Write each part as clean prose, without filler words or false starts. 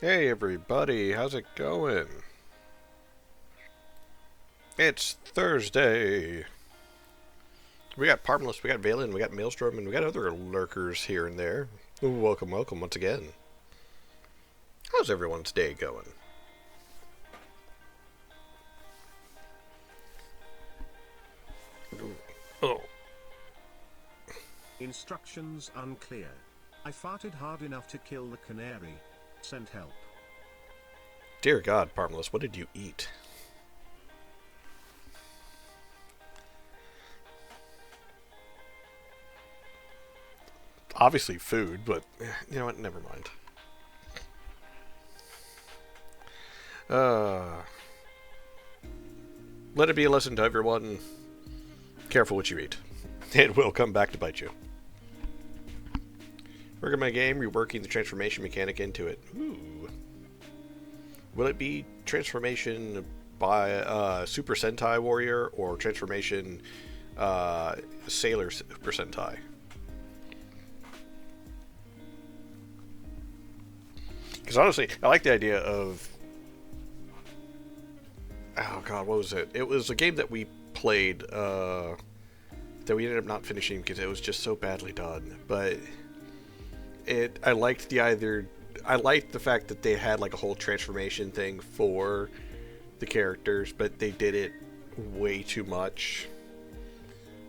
Hey everybody, how's it going? It's Thursday. We got Parmless, we got Valen, we got Maelstrom, and we got other lurkers here and there. Ooh, welcome, welcome once again. How's everyone's day going? Ooh. Oh, Instructions unclear. I farted hard enough to kill the canary. Send help. dear God, Parmless, what did you eat? Obviously food, but you know what, never mind. Uh, Let it be a lesson to everyone. Careful what you eat. It will come back to bite you. Working my game, reworking the transformation mechanic into it. Ooh. Will it be transformation by Super Sentai Warrior or transformation Sailor Super Sentai? Because honestly, I like the idea of... Oh god, what was it? It was a game that we played that we ended up not finishing because it was just so badly done. But I liked the fact that they had like a whole transformation thing for the characters, but they did it way too much.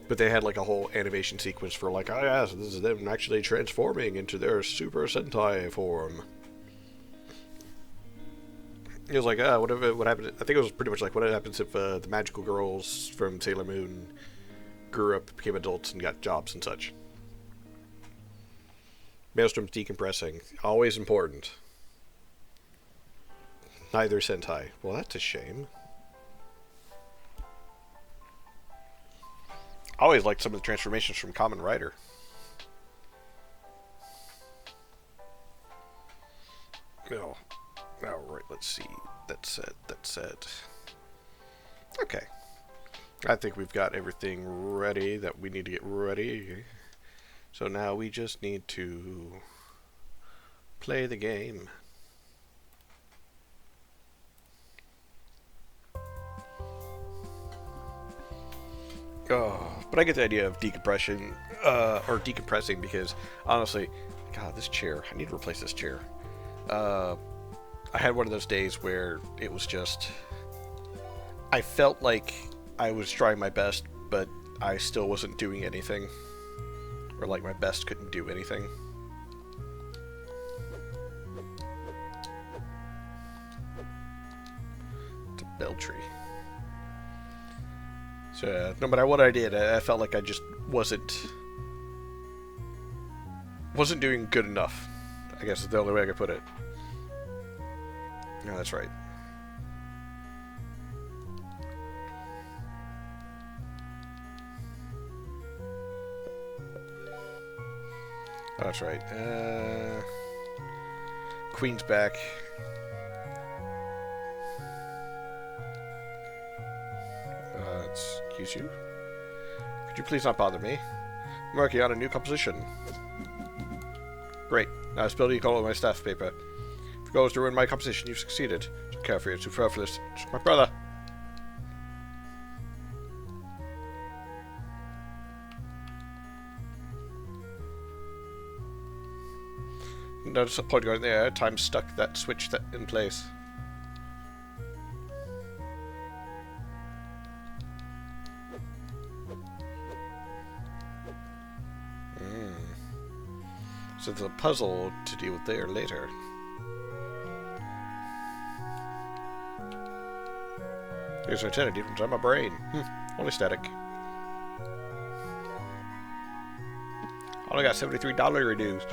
But they had like a whole animation sequence for like, oh yes, this is them actually transforming into their Super Sentai form. It was like, what happened? I think it was pretty much like, what happens if the magical girls from Sailor Moon grew up, became adults, and got jobs and such. Maelstrom's decompressing. Always important. Neither Sentai. Well, that's a shame. I always liked some of the transformations from Kamen Rider. No. Alright, let's see. That's it. Okay. I think we've got everything ready that we need to get ready. So now we just need to play the game. Oh, but I get the idea of decompression, or decompressing, because honestly, God, this chair, I need to replace this chair. I had one of those days where it was just, I felt like I was trying my best, but I still wasn't doing anything. Or like my best couldn't do anything. It's a bell tree. So no matter what I did, I felt like I just wasn't doing good enough. I guess is the only way I could put it. No, that's right. Oh, that's right. Queen's back. Excuse you? Could you please not bother me? I'm working on a new composition. Great. Now spill you all my staff paper. If it goes to ruin my composition, you've succeeded. Don't care for you, it's superfluous. It's my brother. Notice the point going there. Time stuck that switch in place. So there's a puzzle to deal with there later. Here's an antenna deep inside my brain. Only static. Only got $73 reduced.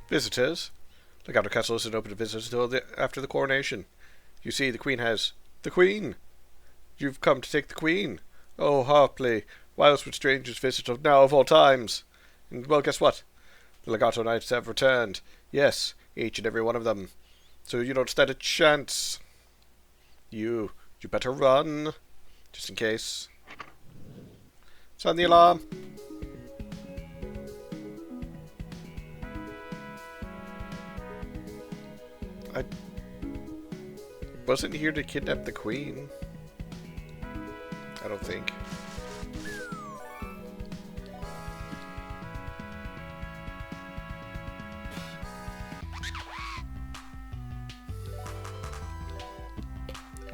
Visitors. Look out, the castle isn't open to visitors until after the coronation. You see, the Queen has... The Queen! You've come to take the Queen. Oh, Harpley, why else would strangers visit now of all times? And, well, guess what? The Legato Knights have returned. Yes, each and every one of them. So you don't stand a chance. You better run. Just in case. Sound the alarm. I wasn't here to kidnap the queen. I don't think.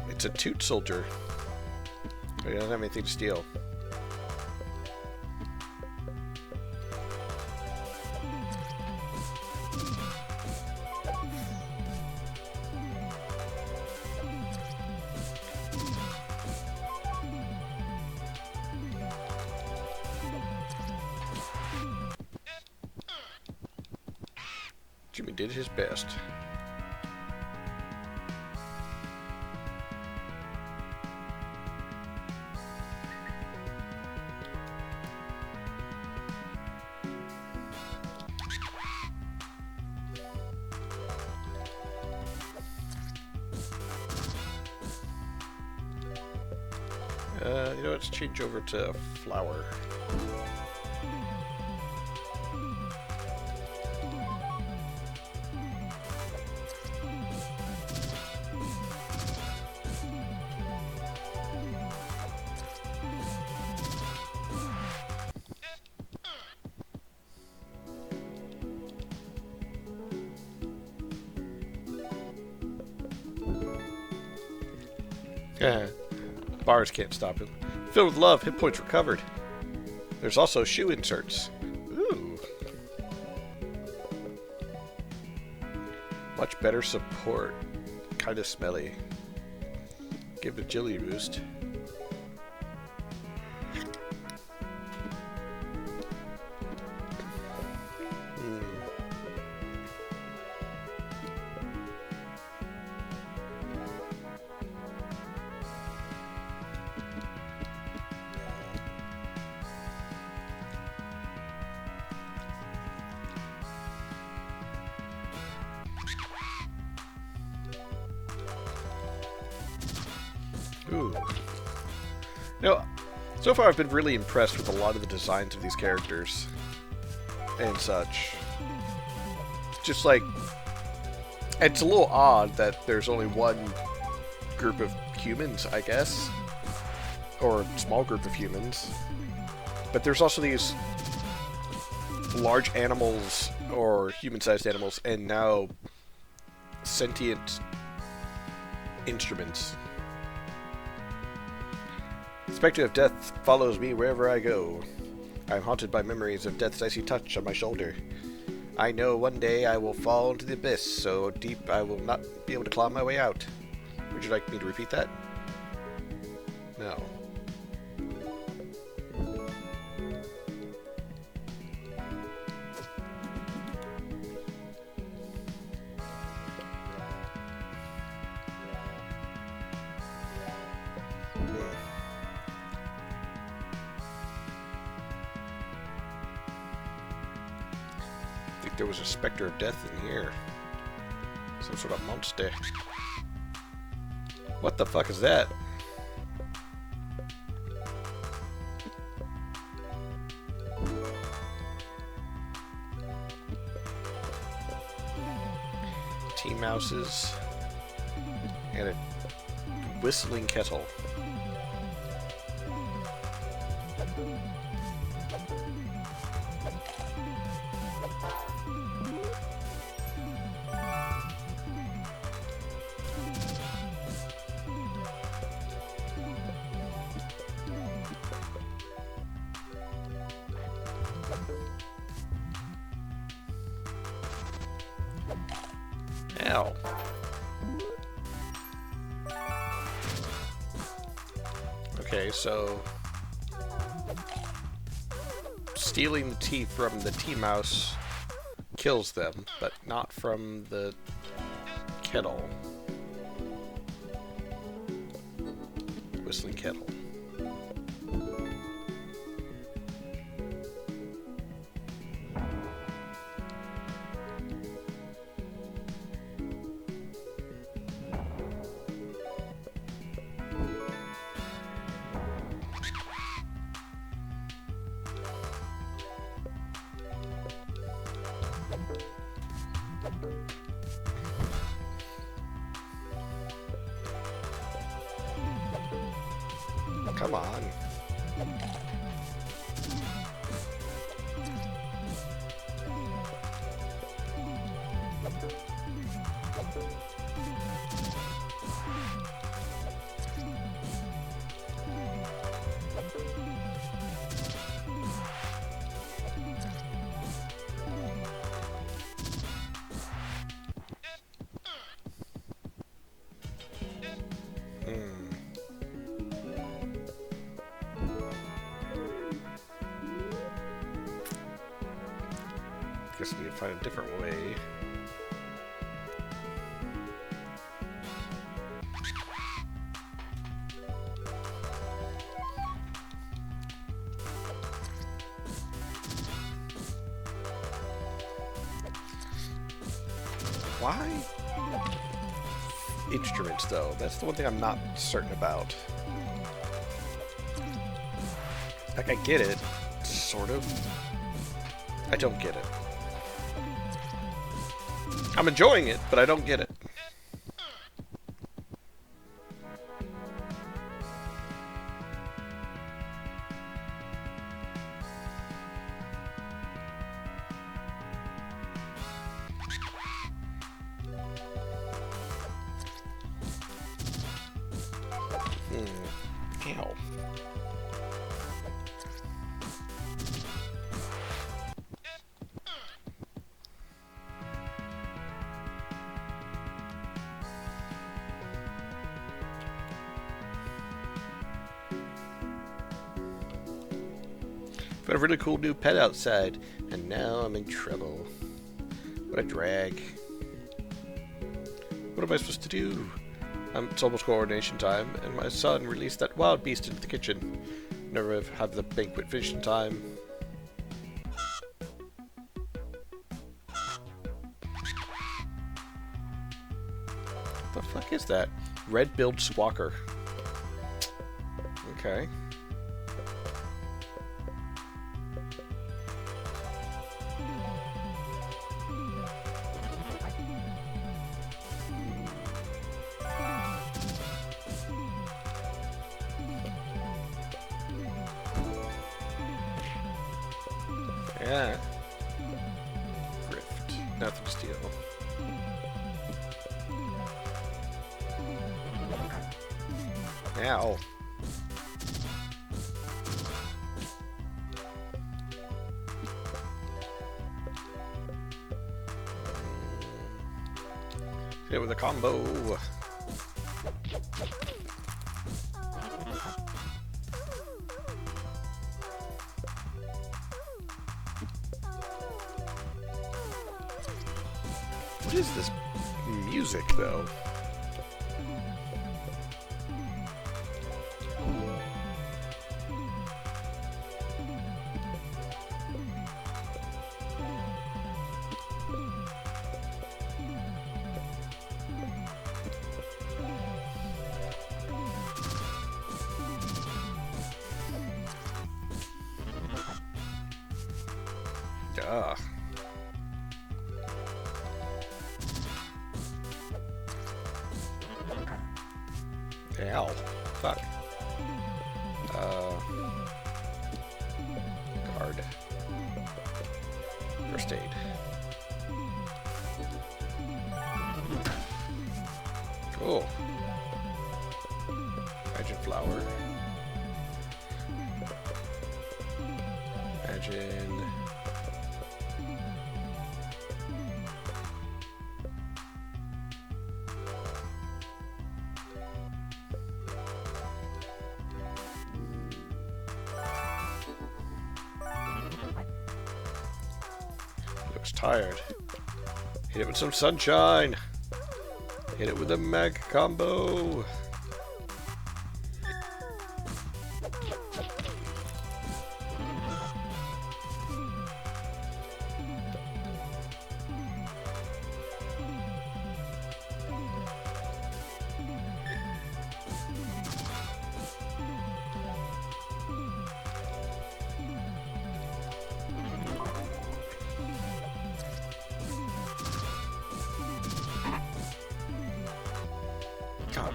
It's a toot soldier. I don't have anything to steal. Jimmy did his best. You know, let's change over to flower. Bars can't stop him. Filled with love, hit points recovered. There's also shoe inserts. Ooh. Much better support. Kinda smelly. Give agility boost. Ooh. You know, so far I've been really impressed with a lot of the designs of these characters and such. Just like, it's a little odd that there's only one group of humans, I guess, or a small group of humans, but there's also these large animals or human-sized animals, and now sentient instruments. The specter of death follows me wherever I go. I am haunted by memories of death's icy touch on my shoulder. I know one day I will fall into the abyss so deep I will not be able to claw my way out. Would you like me to repeat that? No. There was a specter of death in here. Some sort of monster. What the fuck is that? T-mouses and a whistling kettle. Ow. Okay, so stealing the tea from the tea mouse kills them, but not from the kettle. Whistling kettle. come on. Guess we need to find a different way. Why? Instruments, though. That's the one thing I'm not certain about. Like, I get it. Sort of. I don't get it. I'm enjoying it, but I don't get it. Ow. Got a really cool new pet outside, and now I'm in trouble. What a drag. What am I supposed to do? It's almost coordination time, and my son released that wild beast into the kitchen. Never have the banquet finished in time. What the fuck is that? Red-billed squawker. Okay. Yeah. Rift. Nothing to steal. Ow. Hit it with a combo. What is this music, though? Duh. Ow. Fuck. Guard. First aid. Cool. Magic flower. Imagine. Looks tired. Hit it with some sunshine. Hit it with a mag combo. God.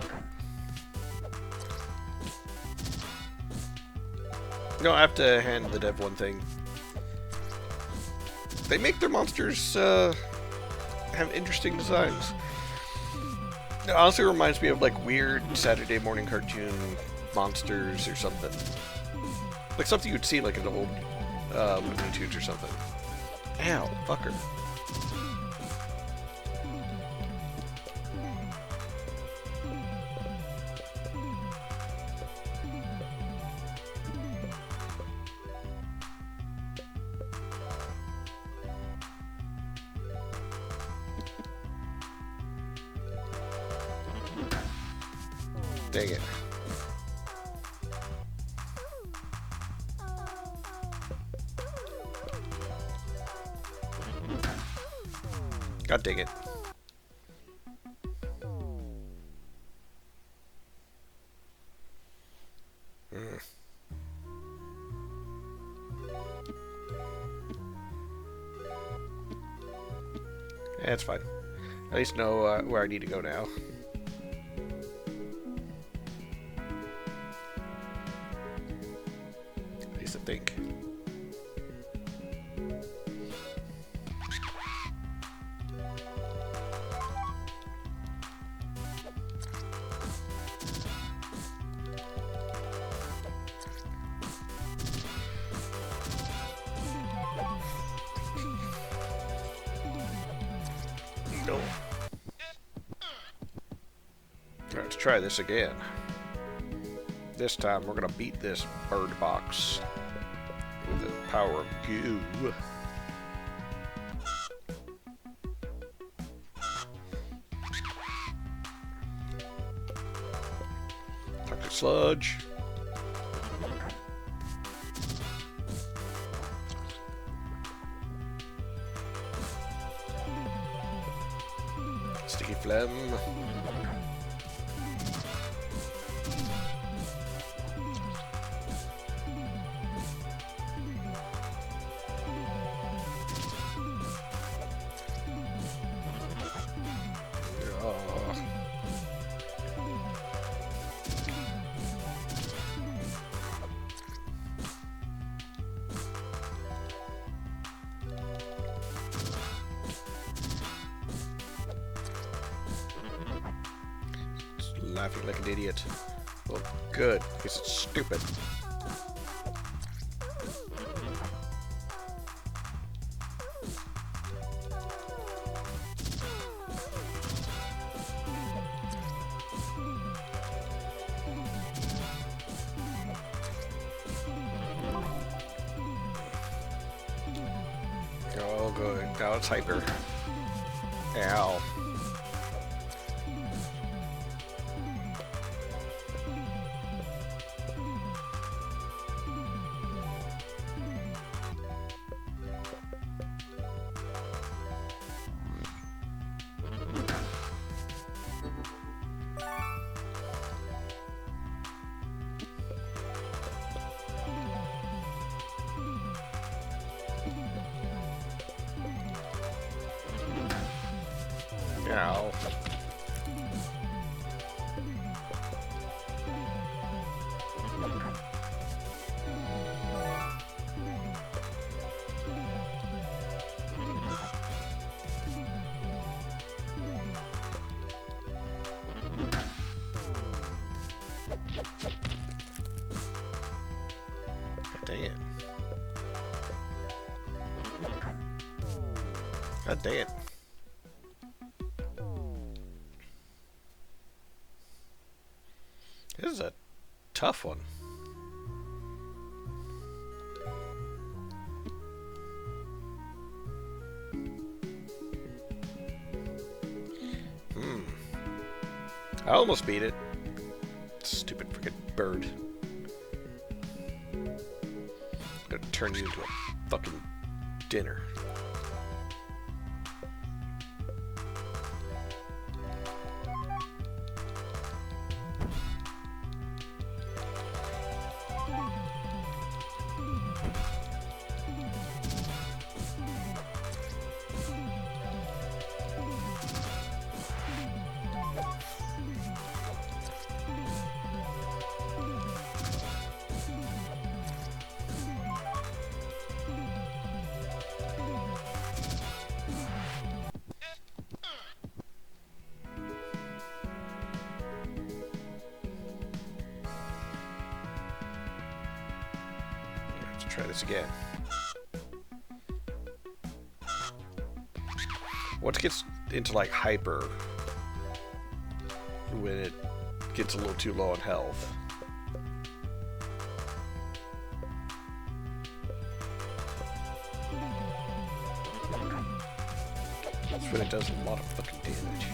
No, I have to hand the dev one thing. They make their monsters have interesting designs. It honestly reminds me of like weird Saturday morning cartoon monsters or something. Like something you'd see like in old Looney Tunes or something. Ow, fucker. Dang it. God dang it. Yeah, it's fine. At least know where I need to go now. At least I think. Let's try this again. This time we're gonna beat this bird box with the power of goo. Toxic sludge. Sticky phlegm. Laughing like an idiot. Well, good, because it's stupid. Oh, good. Now it's hyper. Ow. Ow. Dang it. God dang it. This is a tough one. I almost beat it. Stupid freaking bird. Gonna turn you into a fucking dinner. Try this again. Once it gets into like hyper, when it gets a little too low on health. That's when it does a lot of fucking damage.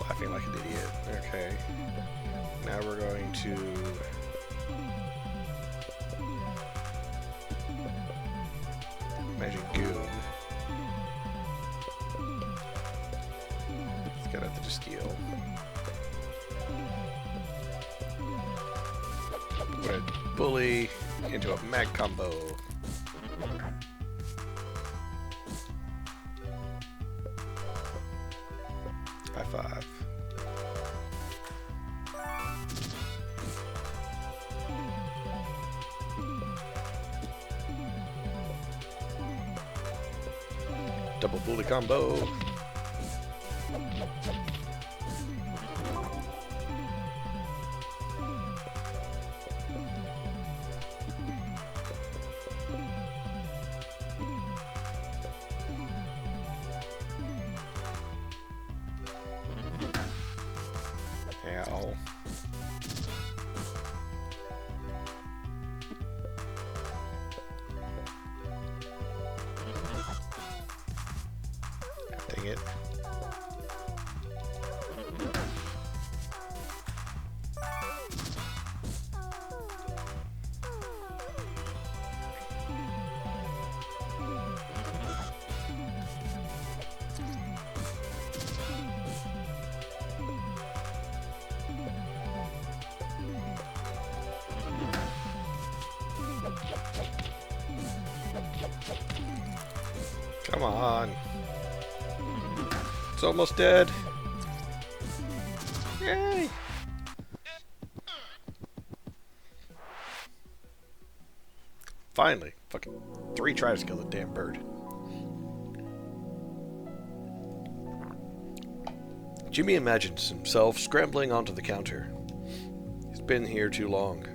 Laughing like an idiot. Okay. Now we're going to... Magic Goon. Let's get out the Distill. Put a Bully into a Mag Combo. High five. Double Bully combo. Ow. Dang it. Come on. It's almost dead. Yay! Finally. Fucking 3 tries to kill the damn bird. Jimmy imagines himself scrambling onto the counter. He's been here too long.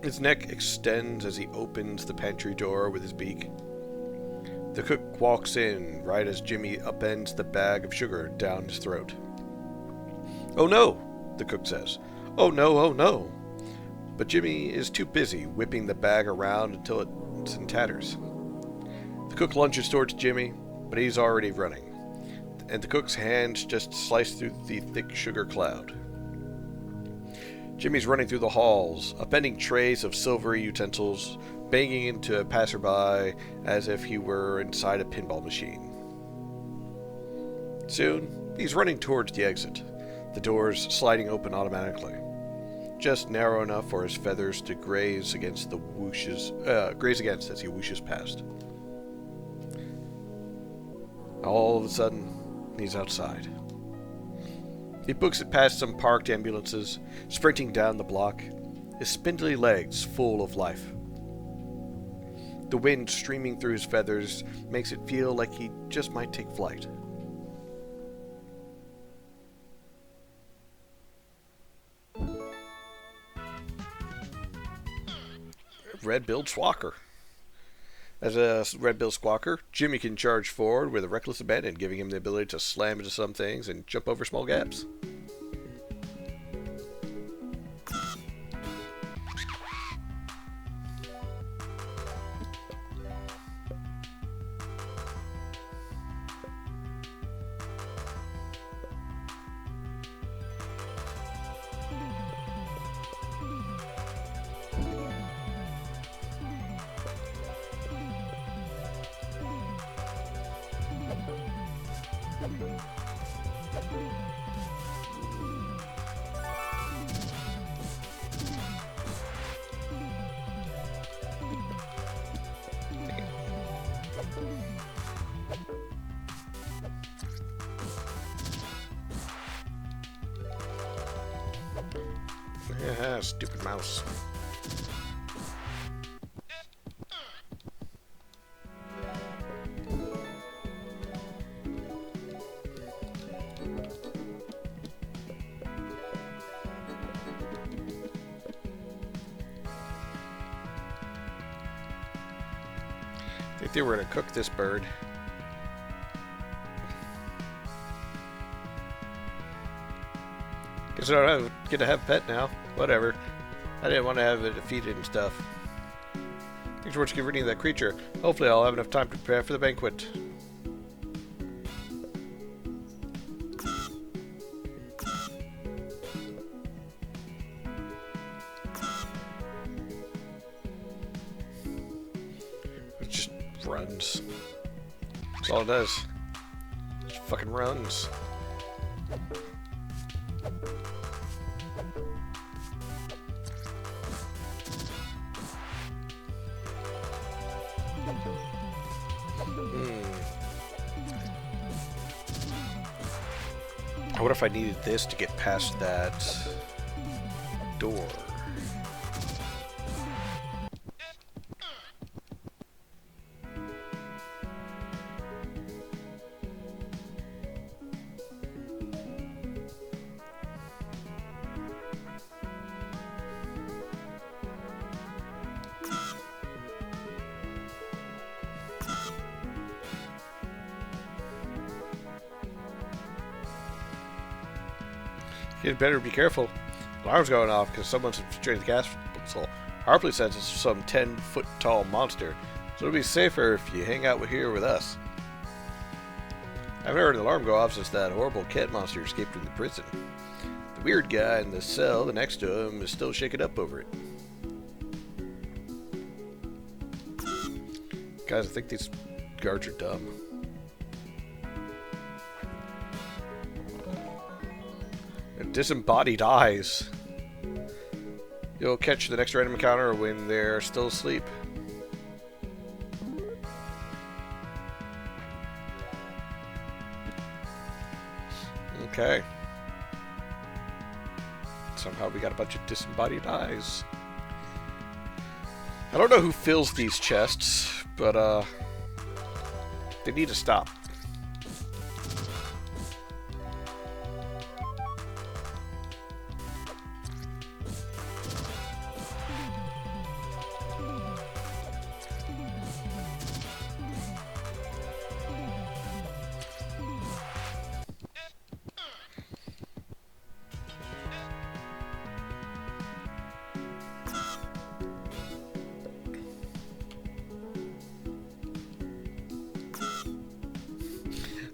His neck extends as he opens the pantry door with his beak. The cook walks in right as Jimmy upends the bag of sugar down his throat. "Oh no," the cook says. "Oh no, oh no." But Jimmy is too busy whipping the bag around until it's in tatters. The cook lunges towards Jimmy, but he's already running, and the cook's hands just slice through the thick sugar cloud. Jimmy's running through the halls, upending trays of silvery utensils, banging into a passerby as if he were inside a pinball machine. Soon, he's running towards the exit, the doors sliding open automatically, just narrow enough for his feathers to graze against as he whooshes past. All of a sudden, he's outside. He books it past some parked ambulances, sprinting down the block, his spindly legs full of life. The wind streaming through his feathers makes it feel like he just might take flight. Red-billed squawker. As a red-billed squawker, Jimmy can charge forward with a reckless abandon, giving him the ability to slam into some things and jump over small gaps. Yeah, stupid mouse. I think they were gonna cook this bird. Guess I don't get to have a pet now. Whatever. I didn't want to have it defeated and stuff. Thanks so much for getting rid of that creature. Hopefully I'll have enough time to prepare for the banquet. It just runs. That's all it does. It just fucking runs. What if I needed this to get past that door? You'd better be careful. Alarm's going off because someone's infiltrated the gas pistol. Harpley says it's some 10-foot tall monster, so it'll be safer if you hang out here with us. I haven't heard an alarm go off since that horrible cat monster escaped from the prison. The weird guy in the cell next to him is still shaken up over it. Guys, I think these guards are dumb. Disembodied eyes. You'll catch the next random encounter when they're still asleep. Okay. Somehow we got a bunch of disembodied eyes. I don't know who fills these chests, but they need to stop.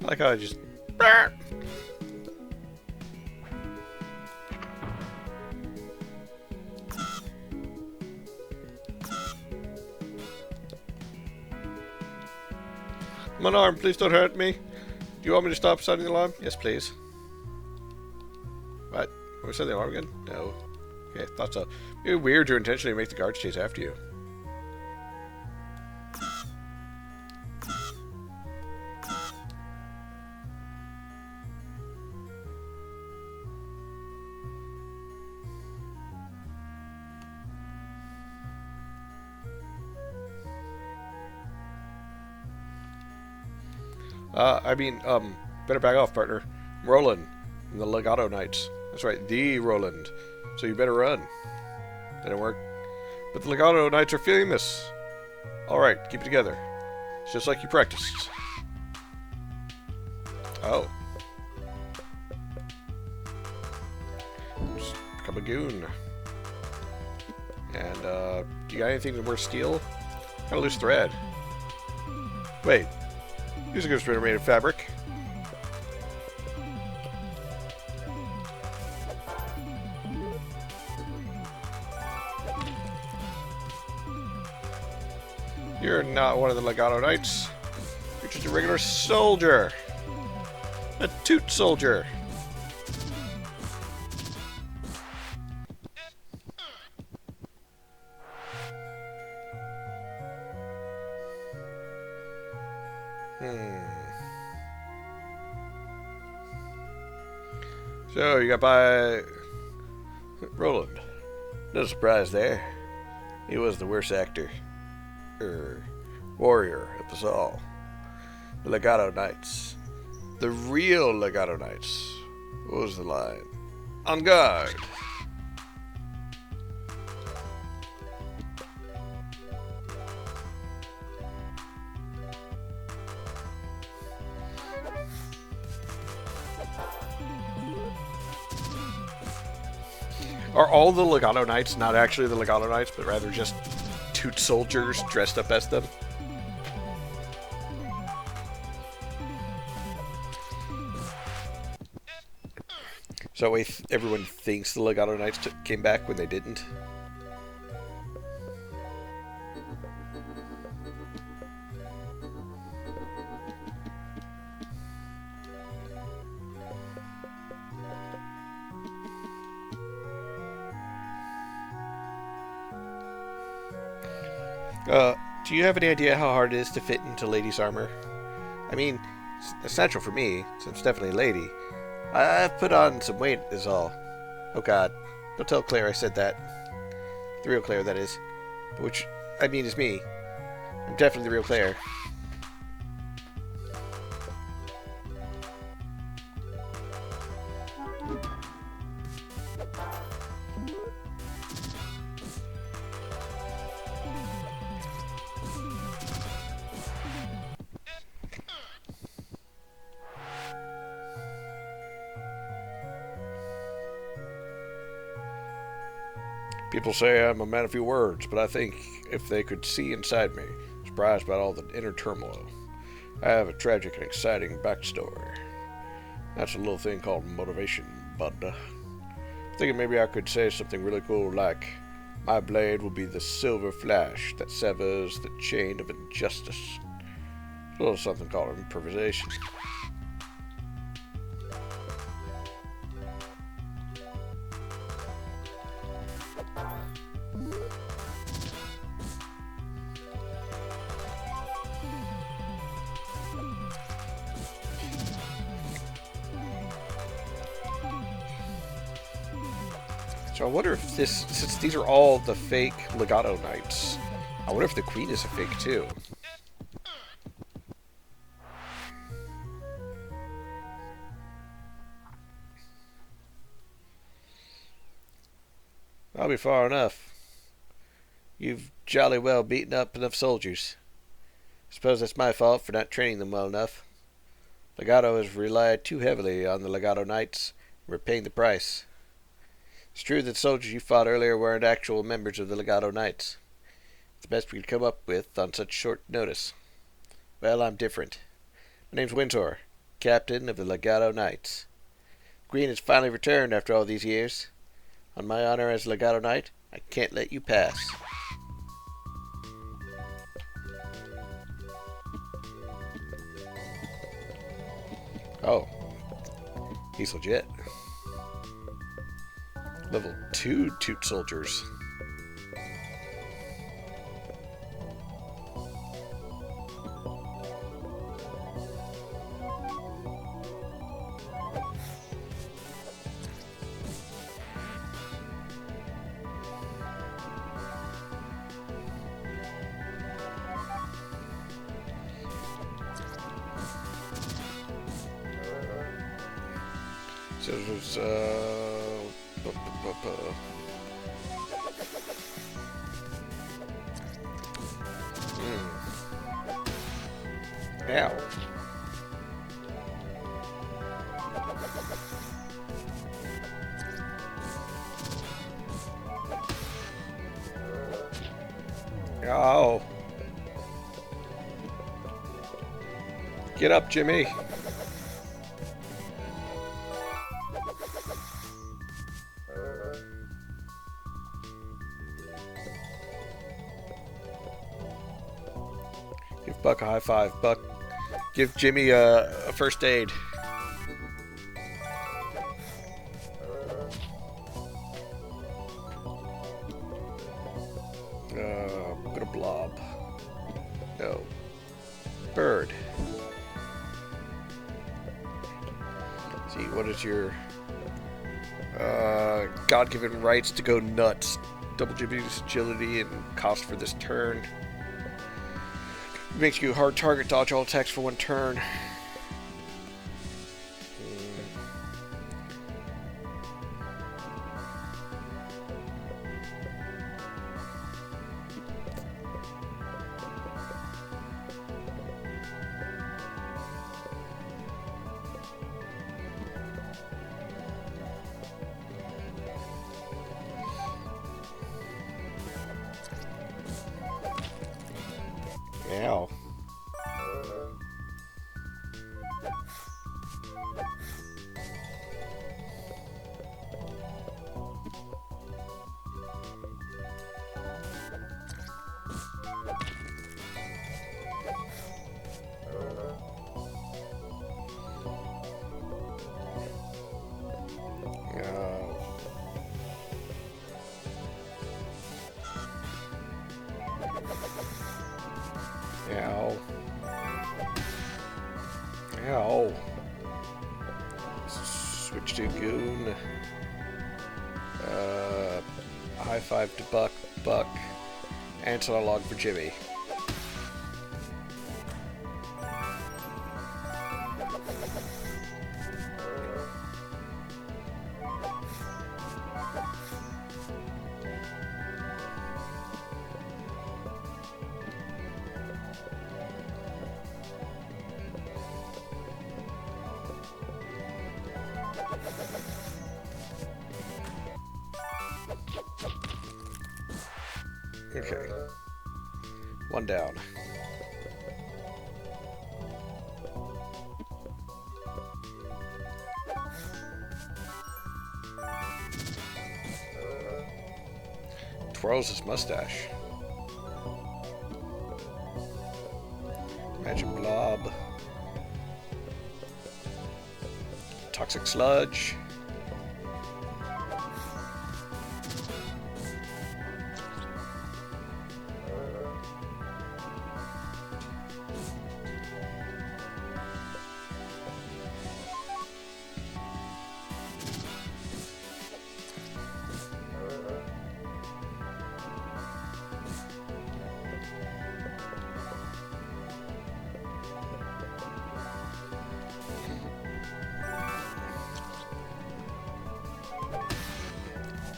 I like how I just... I'm unarmed, please don't hurt me. Do you want me to stop sounding the alarm? Yes, please. What? Are we sounding the alarm again? No. Okay, thought so. It'd be weird to intentionally make the guards chase after you. Better back off, partner. I'm Roland, from the Legato Knights. That's right, the Roland. So you better run. Didn't work. But the Legato Knights are feeling this. Alright, keep it together. It's just like you practiced. Oh. Just become a goon. And, do you got anything worth steel? Got a loose thread. Wait. These are good made of fabric. You're not one of the Legato Knights. You're just a regular soldier. A toot soldier. So, you got by... Roland. No surprise there. He was the worst actor. Warrior of us all. The Legato Knights. The real Legato Knights. What was the line? On guard! Are all the Legato Knights not actually the Legato Knights, but rather just toot soldiers dressed up as them? So everyone thinks the Legato Knights came back when they didn't? Do you have any idea how hard it is to fit into lady's armor? I mean, it's natural for me, since I'm definitely a lady. I've put on some weight is all. Oh god, don't tell Claire I said that. The real Claire, that is. Which, I mean, is me. I'm definitely the real Claire. People say I'm a man of few words, but I think if they could see inside me, surprised by all the inner turmoil. I have a tragic and exciting backstory. That's a little thing called motivation, bud. Thinking maybe I could say something really cool like, my blade will be the silver flash that severs the chain of injustice. A little something called improvisation. So I wonder if this, since these are all the fake Legato Knights, I wonder if the Queen is a fake too. I'll be far enough. You've jolly well beaten up enough soldiers. Suppose that's my fault for not training them well enough. Legato has relied too heavily on the Legato Knights, and we're paying the price. It's true that soldiers you fought earlier weren't actual members of the Legato Knights. It's the best we could come up with on such short notice. Well, I'm different. My name's Winter, captain of the Legato Knights. Green has finally returned after all these years. On my honor as Legato Knight, I can't let you pass. Oh. He's legit. Level 2 toot soldiers. So there's, Ow. Oh. Get up, Jimmy. Give Buck a high five. Buck, give Jimmy a first aid. Got a blob. No. Bird. See, what is your... God-given rights to go nuts. Double Jimmy's agility and cost for this turn. Makes you a hard target, dodge all attacks for 1 turn. Ow. Ow. Ow. Switch to Goon. High five to Buck. Anti-log for Jimmy. Okay. 1 down. Twirls his mustache. Magic Blob. Toxic Sludge.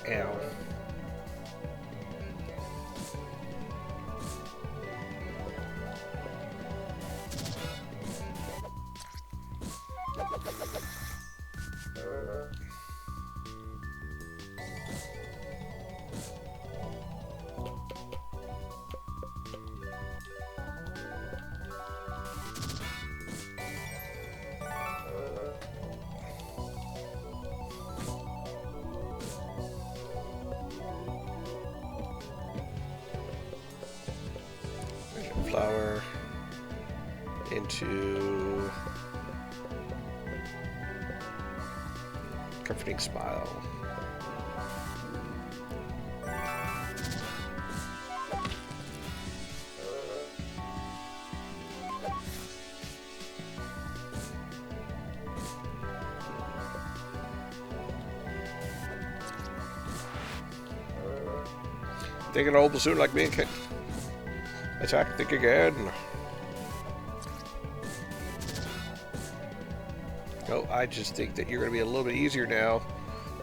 Ow. Flower into Comforting Smile. Think an old bassoon like me can attack, think again. Oh, I just think that you're going to be a little bit easier now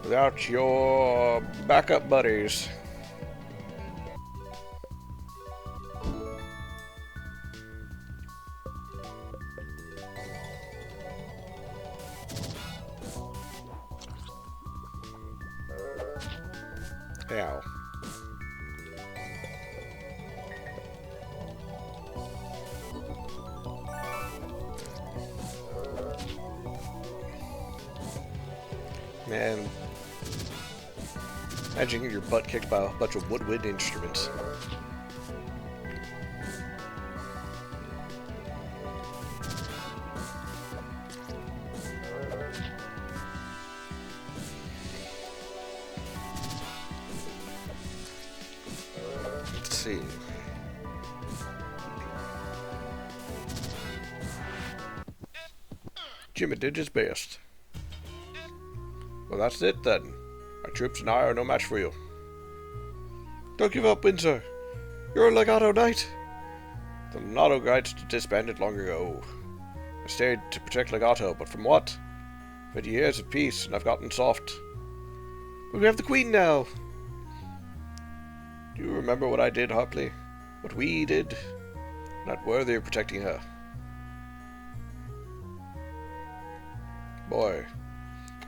without your backup buddies. Ow. Man, imagine getting your butt kicked by a bunch of woodwind instruments. Let's see. Jimmy did his best. Well, that's it then. My troops and I are no match for you. Don't give up, Windsor. You're a Legato Knight. The Legato Knights disbanded long ago. I stayed to protect Legato, but from what? 50 years of peace, and I've gotten soft. We have the Queen now. Do you remember what I did, Harpley? What we did? Not worthy of protecting her. Boy,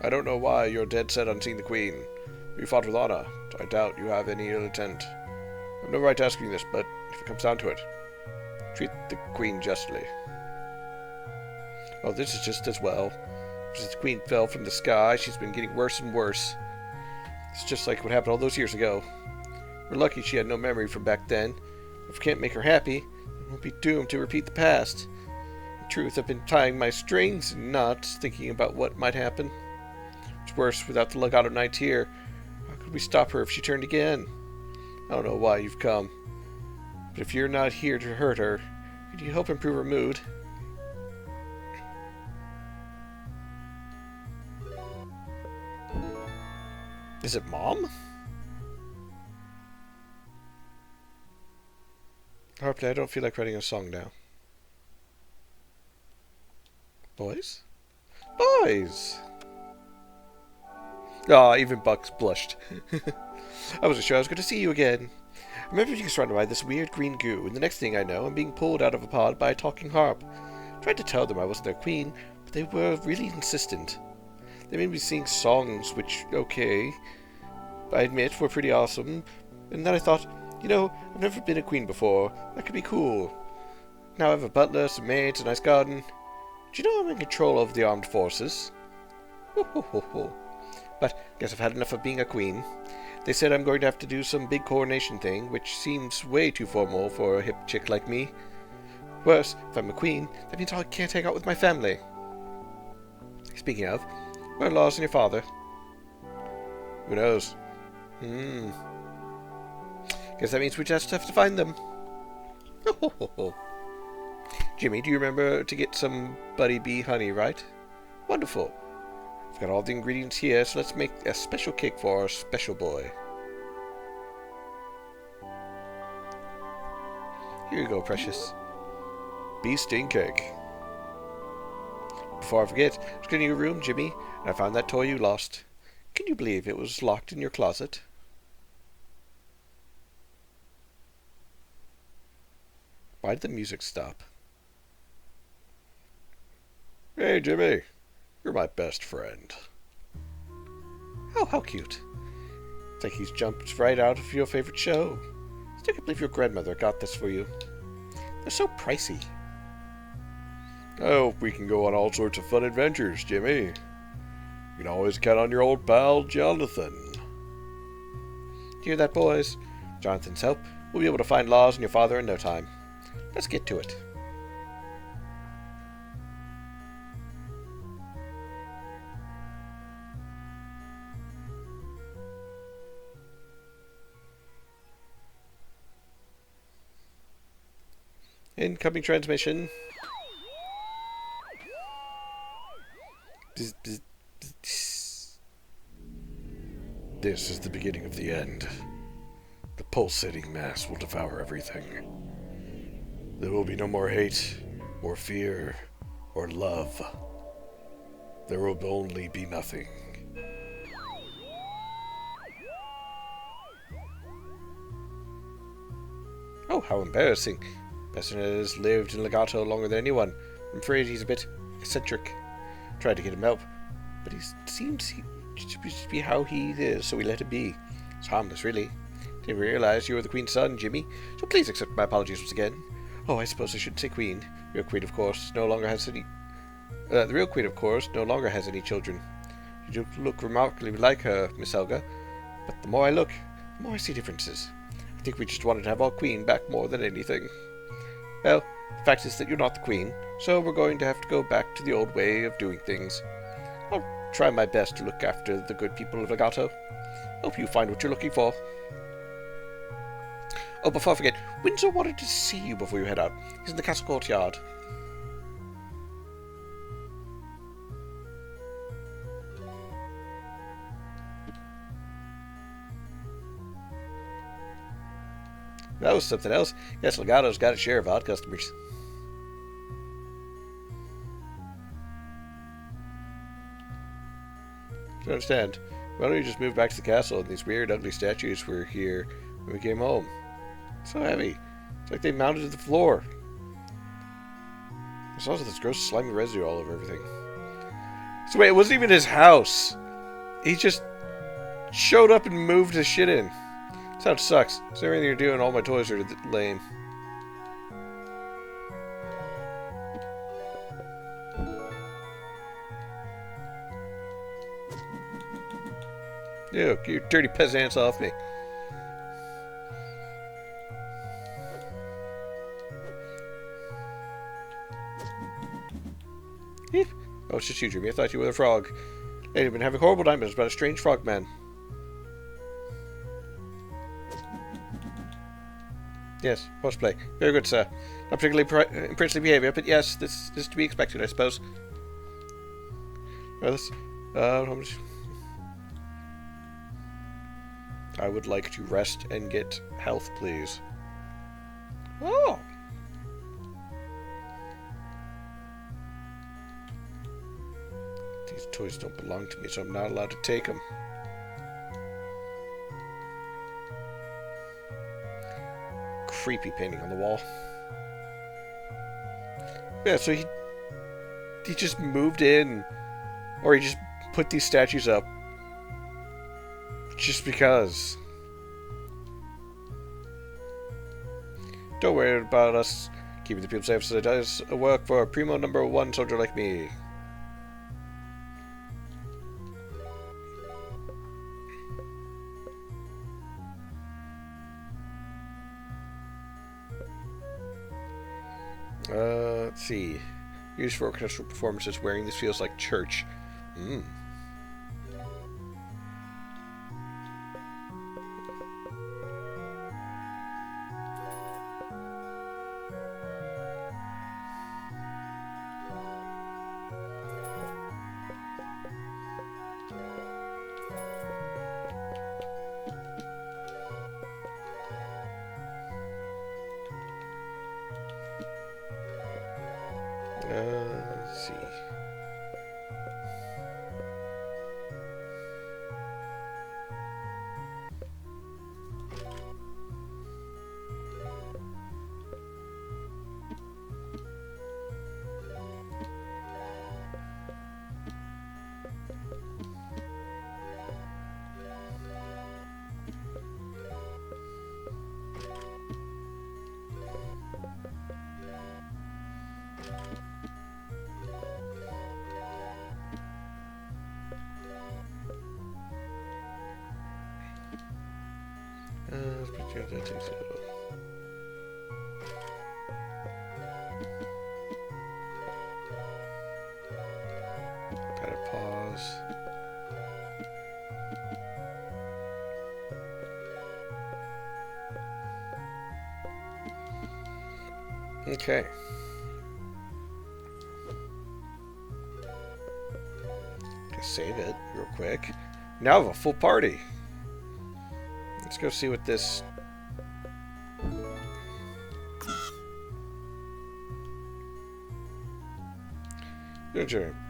I don't know why you're dead set on seeing the Queen. You fought with honor. I doubt you have any ill intent. I've no right to asking this, but if it comes down to it, treat the Queen justly. Oh, this is just as well. Since the Queen fell from the sky, she's been getting worse and worse. It's just like what happened all those years ago. We're lucky she had no memory from back then. If we can't make her happy, we'll be doomed to repeat the past. In truth, I've been tying my strings and knots, thinking about what might happen. It's worse without the Legato Knights here. How could we stop her if she turned again? I don't know why you've come. But if you're not here to hurt her, could you help improve her mood? Is it Mom? Harpley, I don't feel like writing a song now. Boys? Boys! Ah, even Bucks blushed. I wasn't sure I was going to see you again. I remember being surrounded by this weird green goo, and the next thing I know, I'm being pulled out of a pod by a talking harp. I tried to tell them I wasn't their queen, but they were really insistent. They made me sing songs, which, okay, I admit were pretty awesome, and then I thought, you know, I've never been a queen before. That could be cool. Now I have a butler, some maids, a nice garden. Do you know I'm in control of the armed forces? Ho ho ho ho. But I guess I've had enough of being a queen. They said I'm going to have to do some big coronation thing, which seems way too formal for a hip chick like me. Worse, if I'm a queen, that means I can't hang out with my family. Speaking of, where are Laws and your father? Who knows? Guess that means we just have to find them. Jimmy, do you remember to get some Buddy Bee honey, right? Wonderful. I've got all the ingredients here, so let's make a special cake for our special boy. Here you go, precious. Bee sting cake. Before I forget, I was cleaning your room, Jimmy, and I found that toy you lost. Can you believe it was locked in your closet? Why did the music stop? Hey, Jimmy. You're my best friend. Oh, how cute. It's like he's jumped right out of your favorite show. Still can't believe your grandmother got this for you. They're so pricey. I hope we can go on all sorts of fun adventures, Jimmy. You can always count on your old pal, Jonathan. Hear that, boys? Jonathan's help. We'll be able to find Laws and your father in no time. Let's get to it. Incoming transmission. This is the beginning of the end. The pulsating mass will devour everything. There will be no more hate, or fear, or love. There will only be nothing. Oh, how embarrassing. Besson has lived in Legato longer than anyone. I'm afraid he's a bit eccentric. Tried to get him help, but he seems to be how he is, so we let him be. It's harmless, really. Didn't realize you were the Queen's son, Jimmy, so please accept my apologies once again. Oh, I suppose I shouldn't say Queen. The real Queen, of course, no longer has any... children. You do look remarkably like her, Miss Helga, but the more I look, the more I see differences. I think we just wanted to have our Queen back more than anything. Well, the fact is that you're not the Queen, so we're going to have to go back to the old way of doing things. I'll try my best to look after the good people of Legato. Hope you find what you're looking for. Oh, before I forget, Windsor wanted to see you before you head out. He's in the castle courtyard. That was something else. Yes, Legato's got its share of odd customers. I don't understand. Why don't you just move back to the castle and these weird, ugly statues were here when we came home? So heavy. It's like they mounted to the floor. There's also this gross slimy residue all over everything. So wait, it wasn't even his house. He just showed up and moved his shit in. Sounds sucks. So everything you're doing, all my toys are lame. Ew, get your dirty peasants off me. Oh, it's just you, Jimmy. I thought you were the frog. Hey, you've been having horrible nightmares about a strange frogman. Yes, horseplay. Very good, sir. Not particularly princely behavior, but yes, this is to be expected, I suppose. Well, this, how much? I would like to rest and get health, please. Oh! These toys don't belong to me, so I'm not allowed to take them. Creepy painting on the wall. Yeah, so he just moved in, or he just put these statues up just because. Don't worry about us keeping the people safe, so it does work for a primo #1 soldier like me. Let's see. Used for orchestral performances. Wearing this feels like church. Let's see. That takes it. Gotta pause. Okay. Just save it real quick. Now I have a full party. Let's go see what this.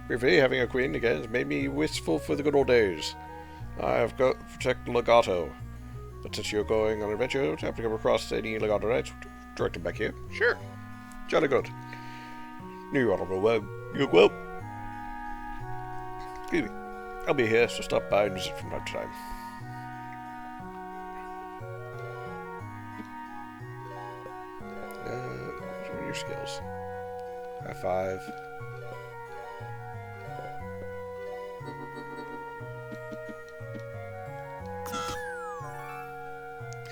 Briefly, having a queen again has made me wistful for the good old days. I have got to protect Legato. But since you're going on an adventure, have to come across any Legato knights, direct them back here. Sure. Jolly good. New honorable well. Excuse me. I'll be here, so stop by and visit from time to time. What are your skills? High five.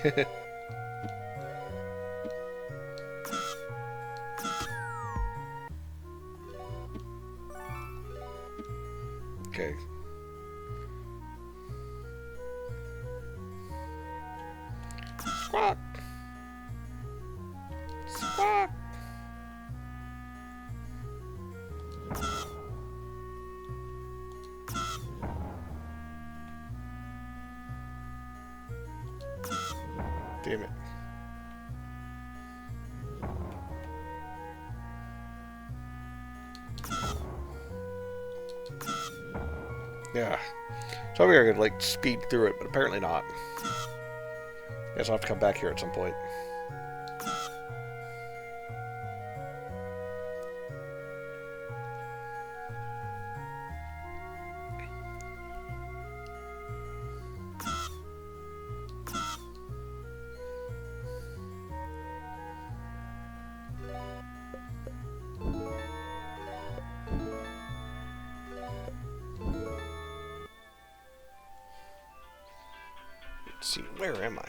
Okay. Squawk. Squawk. Damn it. Yeah. So we are gonna like speed through it, but apparently not. Guess I'll have to come back here at some point. Let's see, where am I?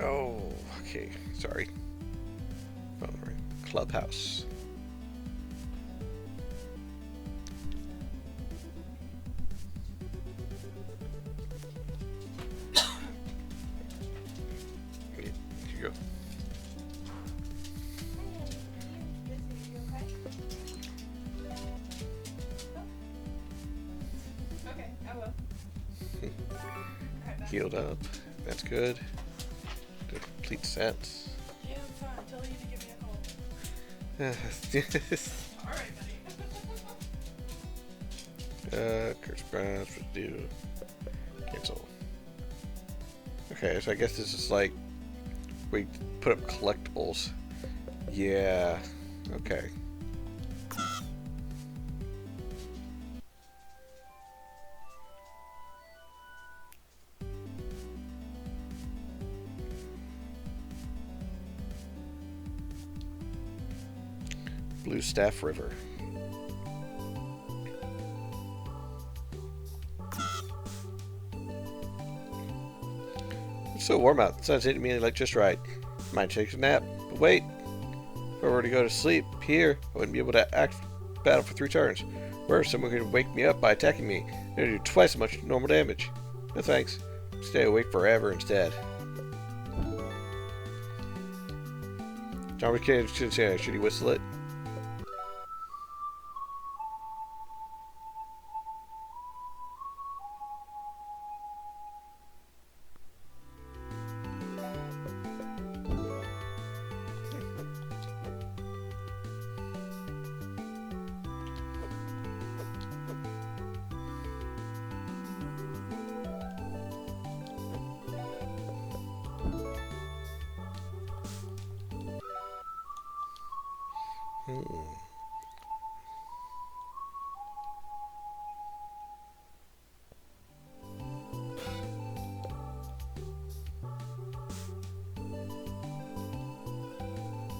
Oh, okay. Sorry. Clubhouse. Here you go. Okay, I will. Healed up. That's good. Complete sets. Yeah, I'm fine. Tell you to give me a call. Alright, buddy. Curse Browns would do. Cancel. Okay, so I guess this is like we put up collectibles. Yeah. Okay. Blue Staff River. It's so warm out. The sun's hitting me like just right. Might take a nap, but wait. If I were to go to sleep here, I wouldn't be able to act battle for 3 turns. Where someone could wake me up by attacking me and do twice as much normal damage. No thanks. Stay awake forever instead. John McCain should he whistle it?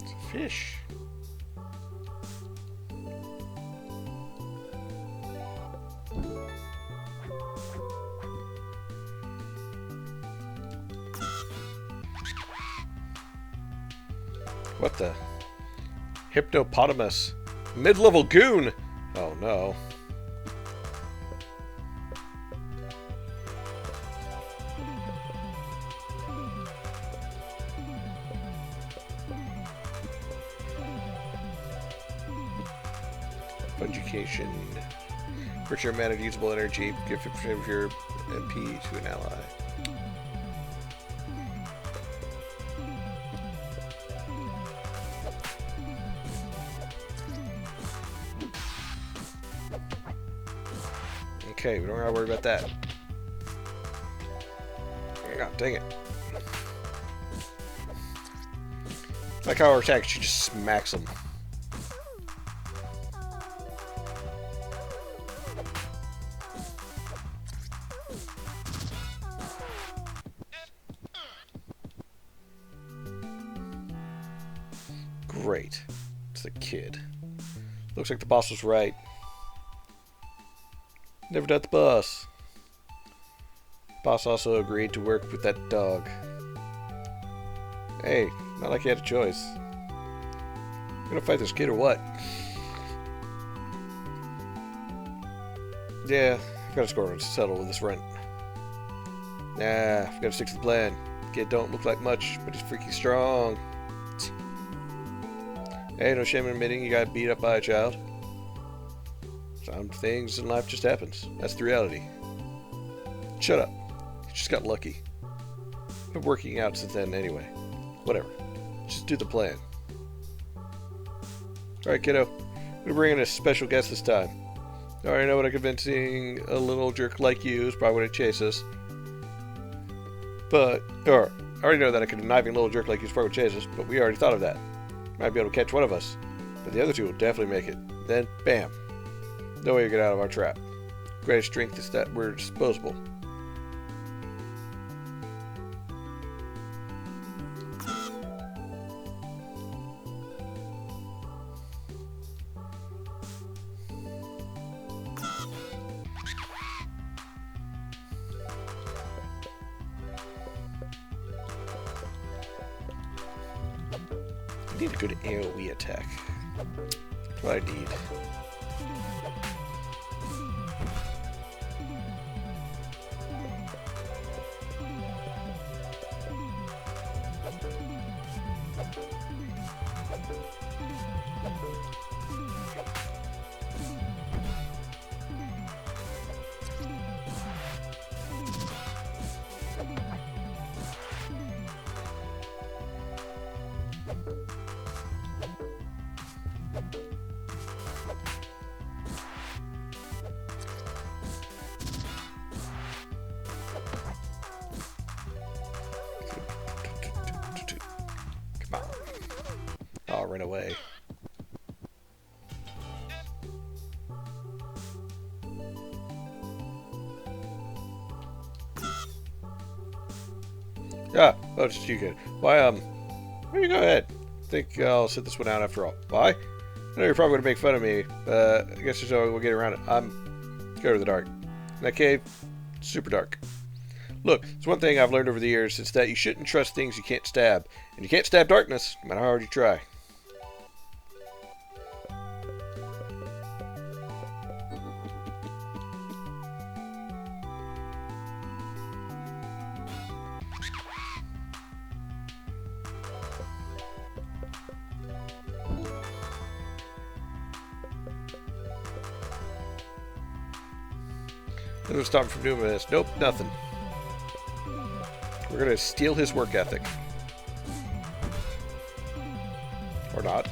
It's a fish. What the? Hypnopotamus. Mid-level goon! Oh no. Education. Purchase amount of usable energy. Give 50% of your MP to an ally. Okay, we don't gotta worry about that. God dang it. Like how our attack, she just smacks him. Great. It's the kid. Looks like the boss was right. Never doubt the boss. Boss also agreed to work with that dog. Hey, not like he had a choice. You gonna fight this kid or what? Yeah, I've got a score to settle with this rent. Nah, I've got to stick to the plan. Kid don't look like much, but he's freaky strong. Hey, no shame in admitting you got beat up by a child. Some things in life just happens. That's the reality. Shut up. You just got lucky. Been working out since then anyway. Whatever. Just do the plan. Alright, kiddo. We're bringing a special guest this time. I already know what a convincing a little jerk like you is probably going to chase us. I already know that a conniving little jerk like you is probably going to chase us, but we already thought of that. Might be able to catch one of us, but the other two will definitely make it. Then, bam. No way you get out of our trap. Greatest strength is that we're disposable. I need a good AoE attack. That's what I need. Come on. I'll run away. Oh, it's just you good. Why don't you go ahead? I think I'll sit this one out after all. Why? I know you're probably gonna make fun of me, but I guess there's no way we'll get around it. I'm scared of the dark. That cave, super dark. Look, it's one thing I've learned over the years. It's that you shouldn't trust things you can't stab. And you can't stab darkness, no matter how hard you try. Nothing will stop him from doing this. Nope, nothing. We're gonna steal his work ethic. Or not.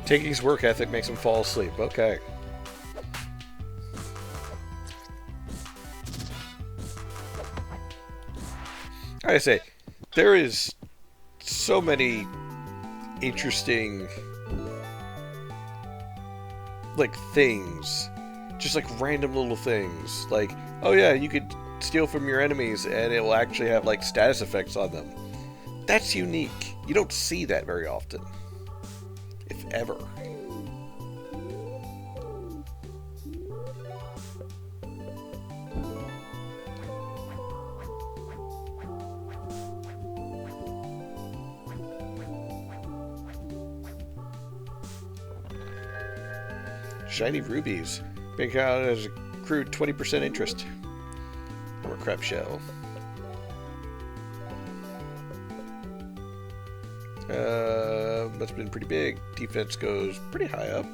Taking his work ethic makes him fall asleep. Okay. I say, there is so many interesting, like, things. Just, like, random little things. Like, oh yeah, you could steal from your enemies and it will actually have, like, status effects on them. That's unique. You don't see that very often. If ever. Shiny rubies. Bank account has accrued 20% interest. Or a crab shell. Must have been pretty big. Defense goes pretty high up.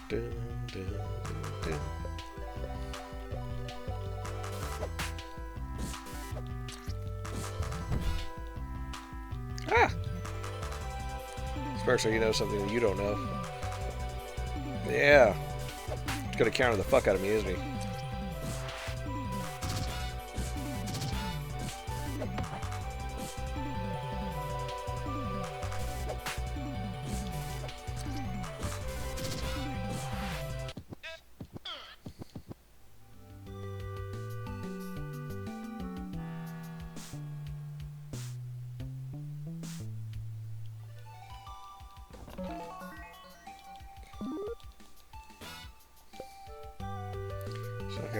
Dun, dun, dun, dun. Ah! Sparks, like you know something that you don't know. Yeah. He's gonna counter the fuck out of me, isn't he?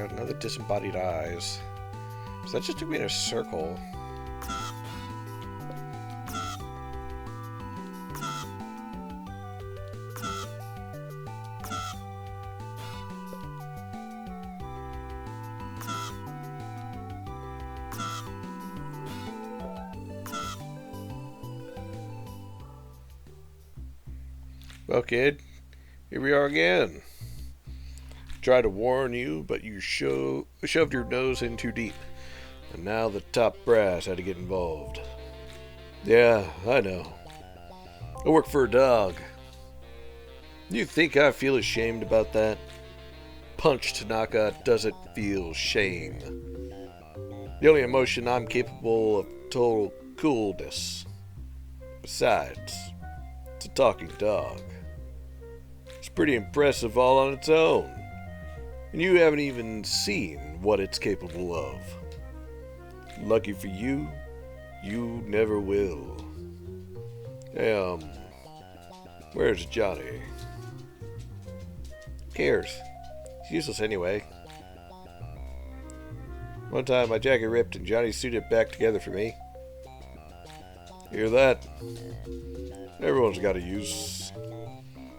got another disembodied eyes. So that just took me in a circle. Well, kid, here we are again. Tried to warn you, but you shoved your nose in too deep. And now the top brass had to get involved. Yeah, I know. I work for a dog. You think I feel ashamed about that? Punch Tanaka doesn't feel shame. The only emotion I'm capable of total coolness. Besides, it's a talking dog. It's pretty impressive all on its own. And you haven't even seen what it's capable of. Lucky for you, you never will. Hey, where's Johnny? Who cares? He's useless anyway. One time my jacket ripped and Johnny sewed it back together for me. Hear that? Everyone's got a use.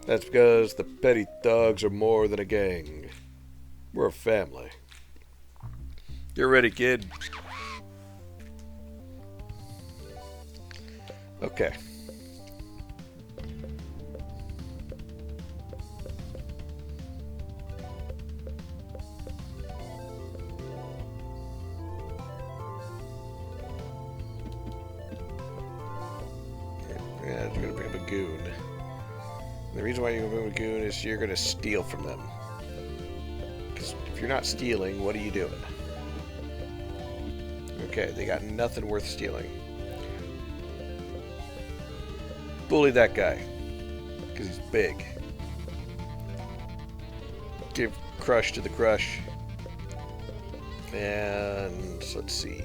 That's because the petty thugs are more than a gang. We're a family. You're ready, kid. Okay. Yeah, you're gonna become a goon. The reason why you're gonna become a goon is you're gonna steal from them. Because if you're not stealing, what are you doing? Okay, they got nothing worth stealing. Bully that guy. Because he's big. Give crush to the crush. And let's see.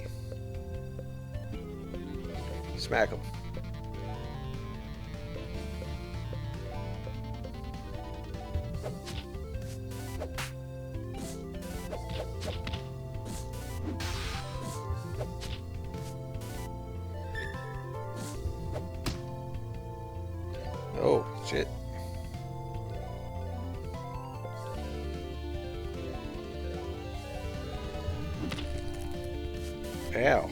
Smack him. Oh, shit. Ow.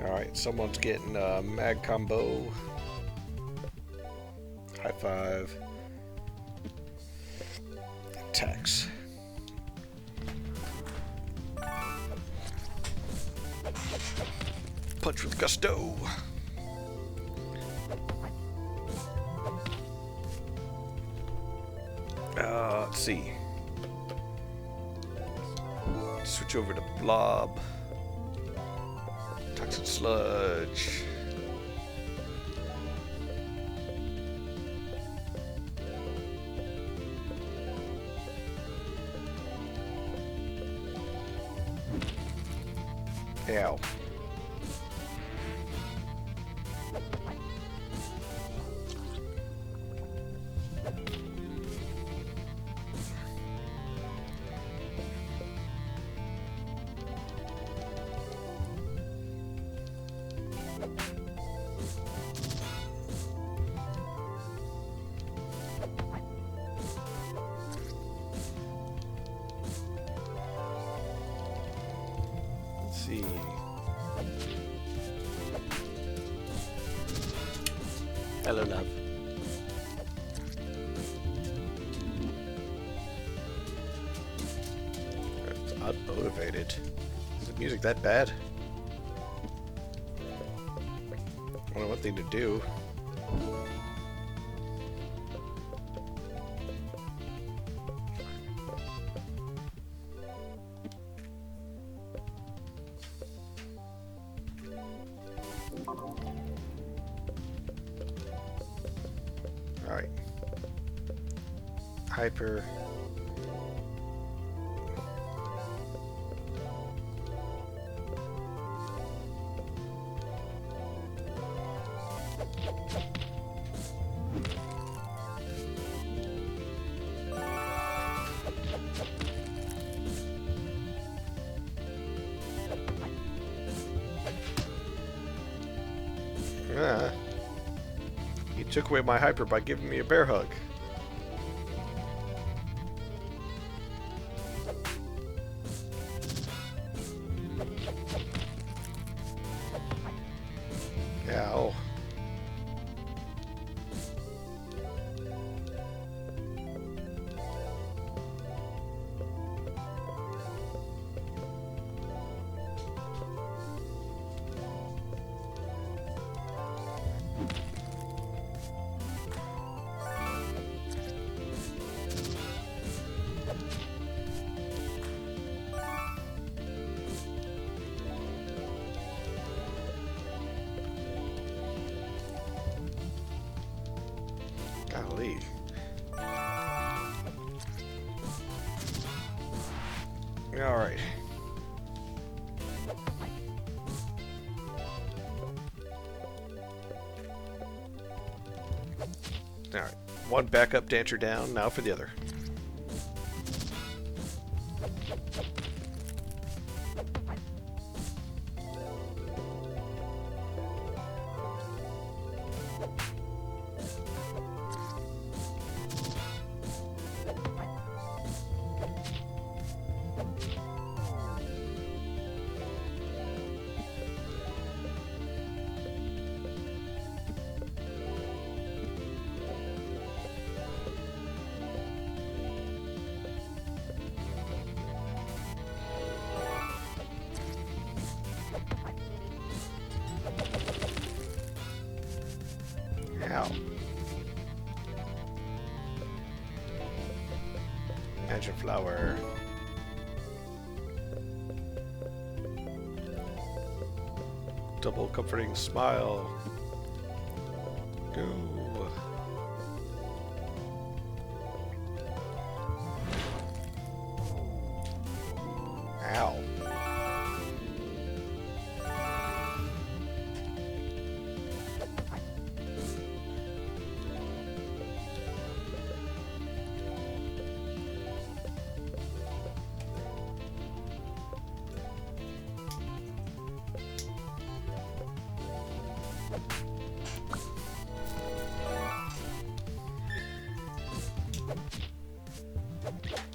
Alright, someone's getting a mag combo. High five. Attacks. Punch with gusto. Let's see. Switch over to Blob. Toxic Sludge. Ow. Let's see. Hello, love. Unmotivated. Is the music that bad? I don't know what thing to do. Alright. Hyper. Ah. He took away my hyper by giving me a bear hug. Ow. Golly. Alright. Alright. One backup dancer down, now for the other. Ow. Magic flower. Double comforting smile. Go. Ow.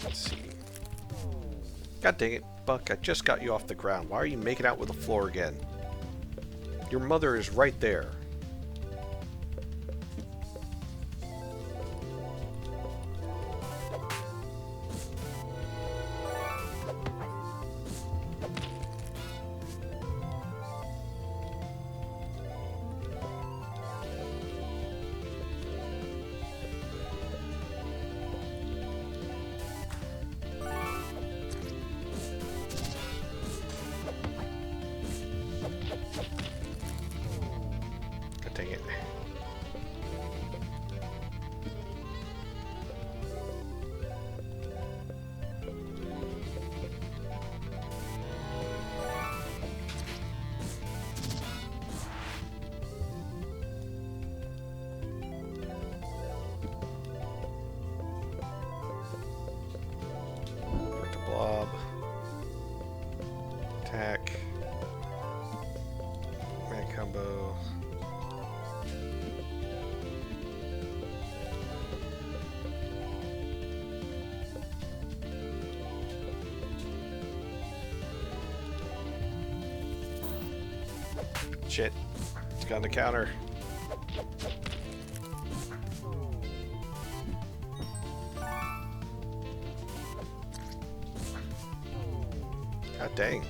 Let's see. God dang it, Buck, I just got you off the ground. Why are you making out with the floor again? Your mother is right there. God dang it. Put the blob. Attack. Mag combo. Shit. It's got on the counter. God dang.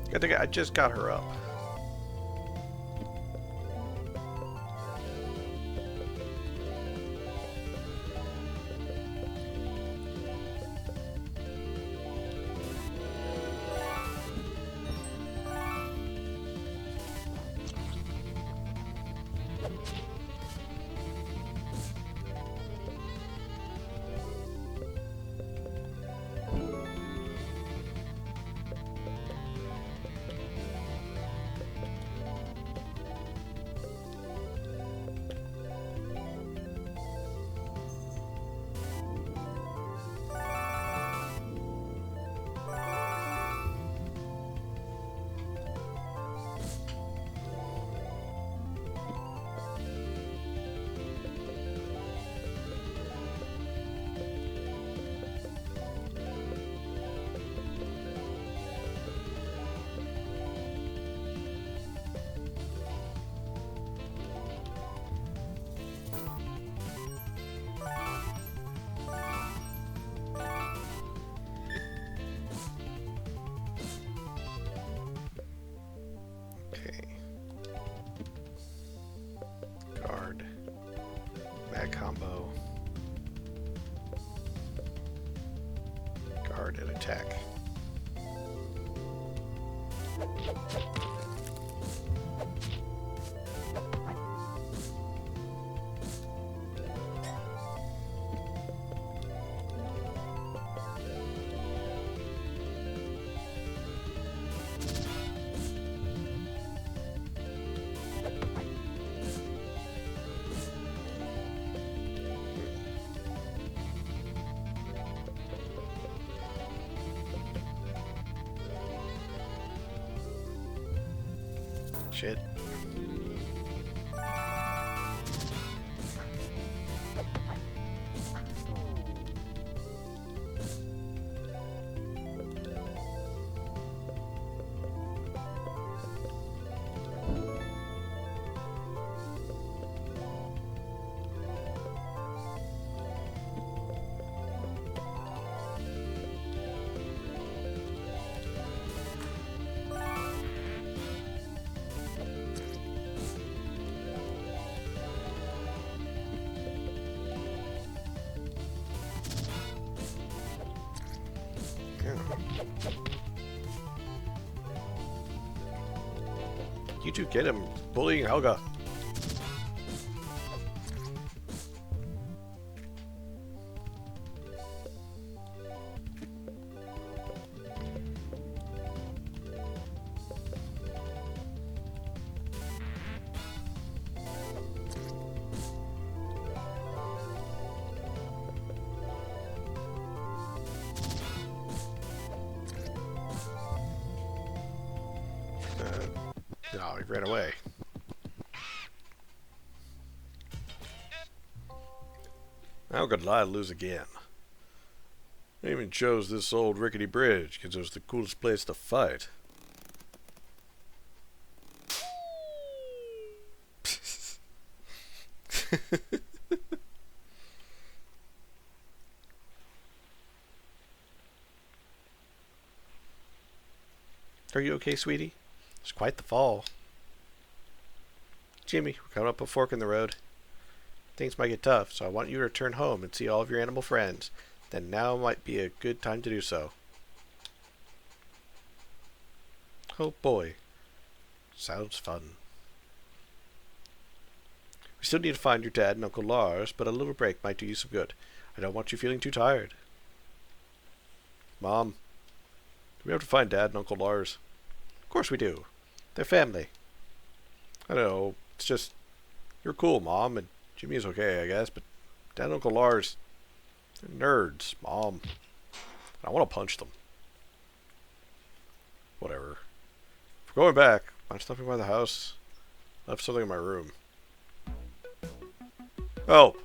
I think I just got her up. guard, and attack. Shit. You two get him, bullying Helga. No, he ran away. How could I lose again? I even chose this old rickety bridge because it was the coolest place to fight. Are you okay, sweetie? It's quite the fall. Jimmy, we're coming up a fork in the road. Things might get tough, so I want you to return home and see all of your animal friends. Then now might be a good time to do so. Oh boy. Sounds fun. We still need to find your dad and Uncle Lars, but a little break might do you some good. I don't want you feeling too tired. Mom, do we have to find Dad and Uncle Lars? Of course we do. They're family. I know, it's just, you're cool, Mom, and Jimmy's okay, I guess, but Dad and Uncle Lars, they're nerds, Mom. I want to punch them. Whatever. If we're going back, I'm stopping by the house. I left something in my room. Oh!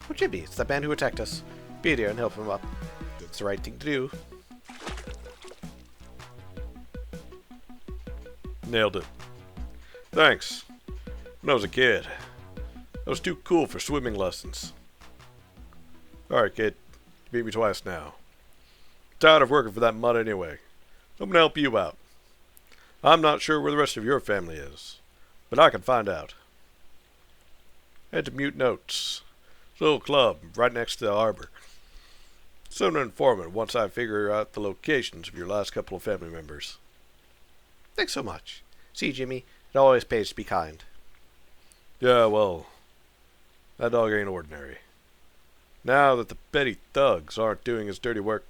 Oh, Jimmy, it's that man who attacked us. Be there and help him up. It's the right thing to do. Nailed it. Thanks. When I was a kid, I was too cool for swimming lessons. Alright, kid. You beat me twice now. I'm tired of working for that mutt anyway. I'm gonna help you out. I'm not sure where the rest of your family is, but I can find out. Head to Mute Notes. It's a little club right next to the harbor. Soon to inform it once I figure out the locations of your last couple of family members. Thanks so much. See, Jimmy, it always pays to be kind. Yeah, well, that dog ain't ordinary. Now that the petty thugs aren't doing his dirty work,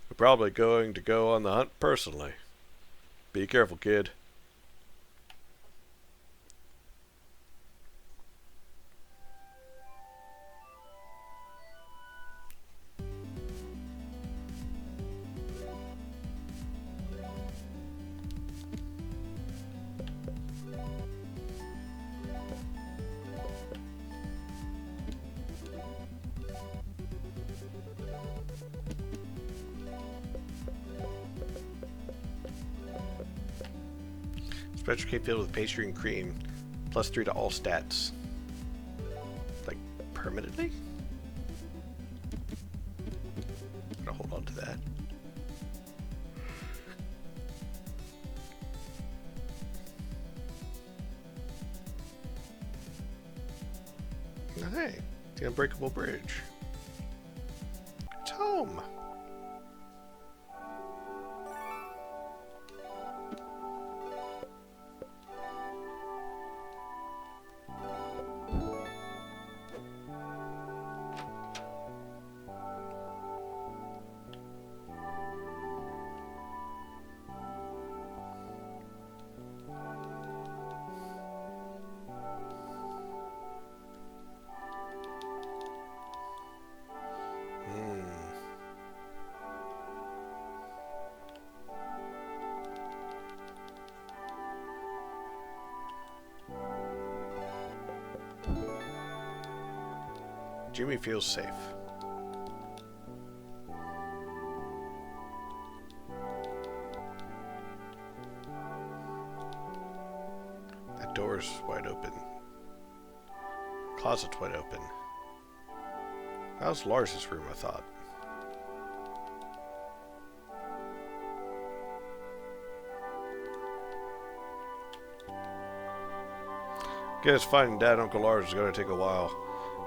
we're probably going to go on the hunt personally. Be careful, kid. Special cake filled with pastry and cream. +3 to all stats. Like, permanently? I'm gonna hold on to that. Hey, the Unbreakable Bridge. It's home. Jimmy feels safe. That door's wide open. Closet's wide open. That was Lars's room, I thought. Guess finding Dad and Uncle Lars is going to take a while.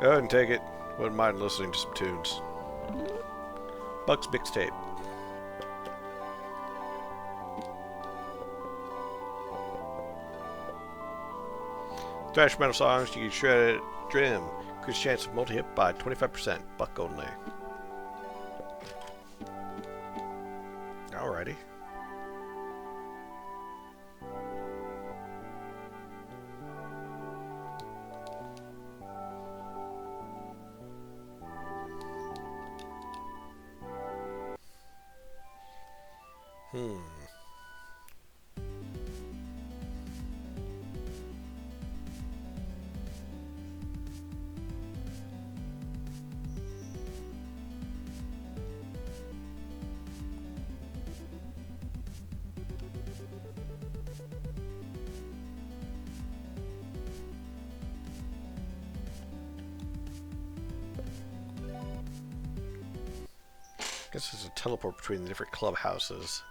Go ahead and take it. Wouldn't mind listening to some tunes. Buck's mixtape. Thrash metal songs, you can shred it, trim. Increase chance of multi-hit by 25%. Buck only. Alrighty. I guess there's a teleport between the different clubhouses.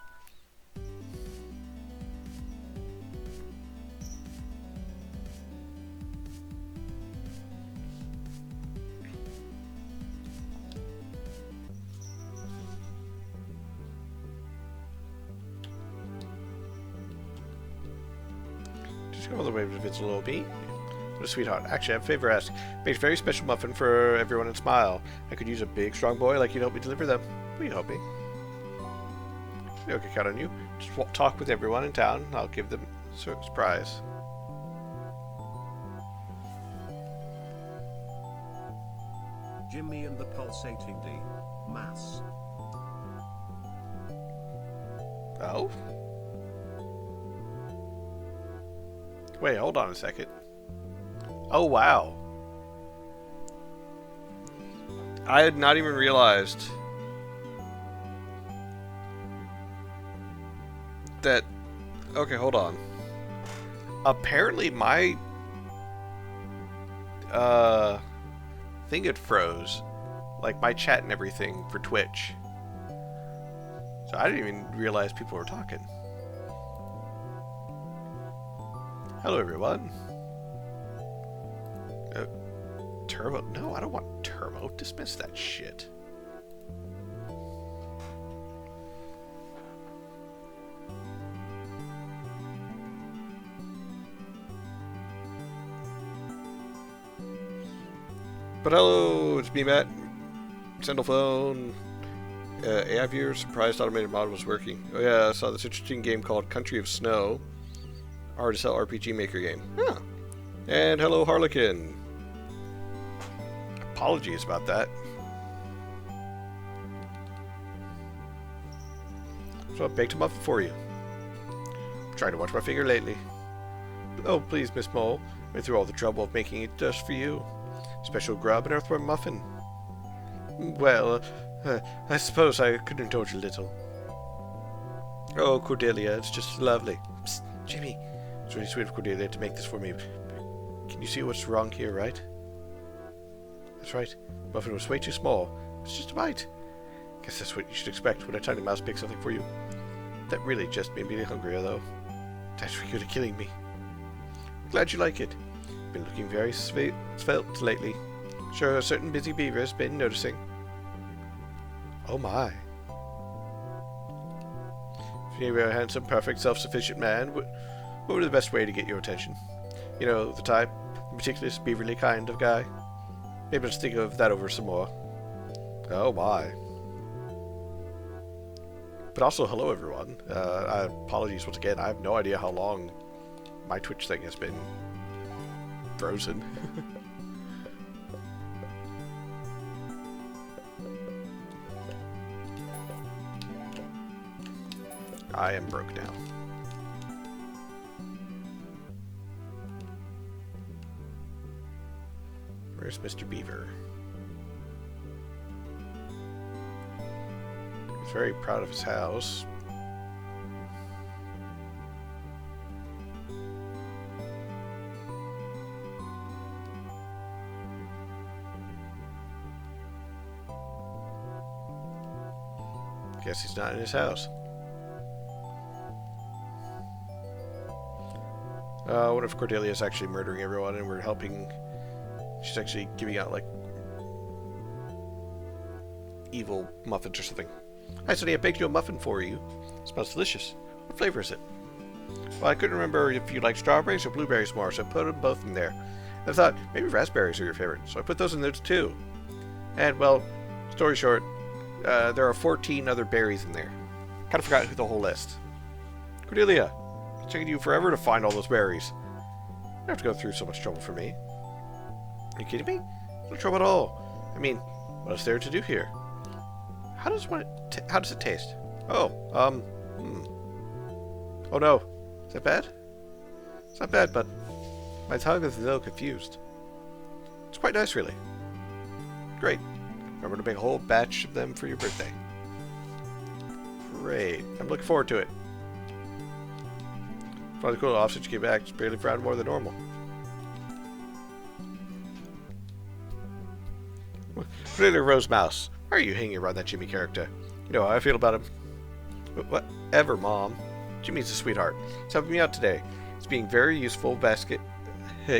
Just go all the way to visit little bee. What a sweetheart. Actually, I have a favor to ask. Make a very special muffin for everyone and Smile. I could use a big, strong boy like you'd help me deliver them. Will you help me? I can count on you. Just talk with everyone in town. I'll give them a surprise. Jimmy and the Pulsating D. Mass. Oh? Wait, hold on a second. Oh, wow. I had not even realized that... Okay, hold on. Apparently my thing had froze. Like my chat and everything for Twitch. So I didn't even realize people were talking. Hello, everyone. Turbo? No, I don't want Turbo. Dismiss that shit. But hello, it's me, Matt. Sendlephone. AI viewer, surprised automated mod was working. Oh yeah, I saw this interesting game called Country of Snow. Hard to sell RPG Maker game. Huh. And hello, Harlequin. Apologies about that. So I baked a muffin for you. I'm trying to watch my finger lately. Oh, please, Miss Mole. I went through all the trouble of making it just for you. Special grub and earthworm muffin. Well, I suppose I could indulge a little. Oh, Cordelia, it's just lovely. Psst, Jimmy. It's really sweet of Cordelia to make this for me. Can you see what's wrong here, right? That's right. The muffin was way too small. It's just a bite. Guess that's what you should expect when a tiny mouse bakes something for you. That really just made me hungrier, though. Thanks for good at killing me. I'm glad you like it. Been looking very svelte lately. Sure, a certain busy beaver has been noticing. Oh my. If you were a handsome, perfect, self-sufficient man, what would be the best way to get your attention? You know, the type, meticulous, beaverly kind of guy? Maybe let's think of that over some more. Oh my. But also, hello everyone. Apologies once again, I have no idea how long my Twitch thing has been frozen. I am broke now. Where's Mr. Beaver? He's very proud of his house. Guess he's not in his house. What if Cordelia's actually murdering everyone and we're helping? She's actually giving out, like, evil muffins or something. Hi, Sonny, I baked you a muffin for you. It smells delicious. What flavor is it? Well, I couldn't remember if you like strawberries or blueberries more, so I put them both in there. And I thought, maybe raspberries are your favorite, so I put those in there too. And, well, story short, there are 14 other berries in there. Kind of forgot the whole list. Cordelia, it's taking you forever to find all those berries. You don't have to go through so much trouble for me. Are you kidding me? No trouble at all. I mean, what is there to do here? How does it taste? Oh, Oh no. Is that bad? It's not bad, but my tongue is a little confused. It's quite nice, really. Great. Remember to make a whole batch of them for your birthday. Great. I'm looking forward to it. One of the cool officers came back, just barely frowned more than normal. Really, Rose Mouse, why are you hanging around that Jimmy character? You know how I feel about him. Whatever, Mom. Jimmy's a sweetheart. He's helping me out today. He's being very useful basket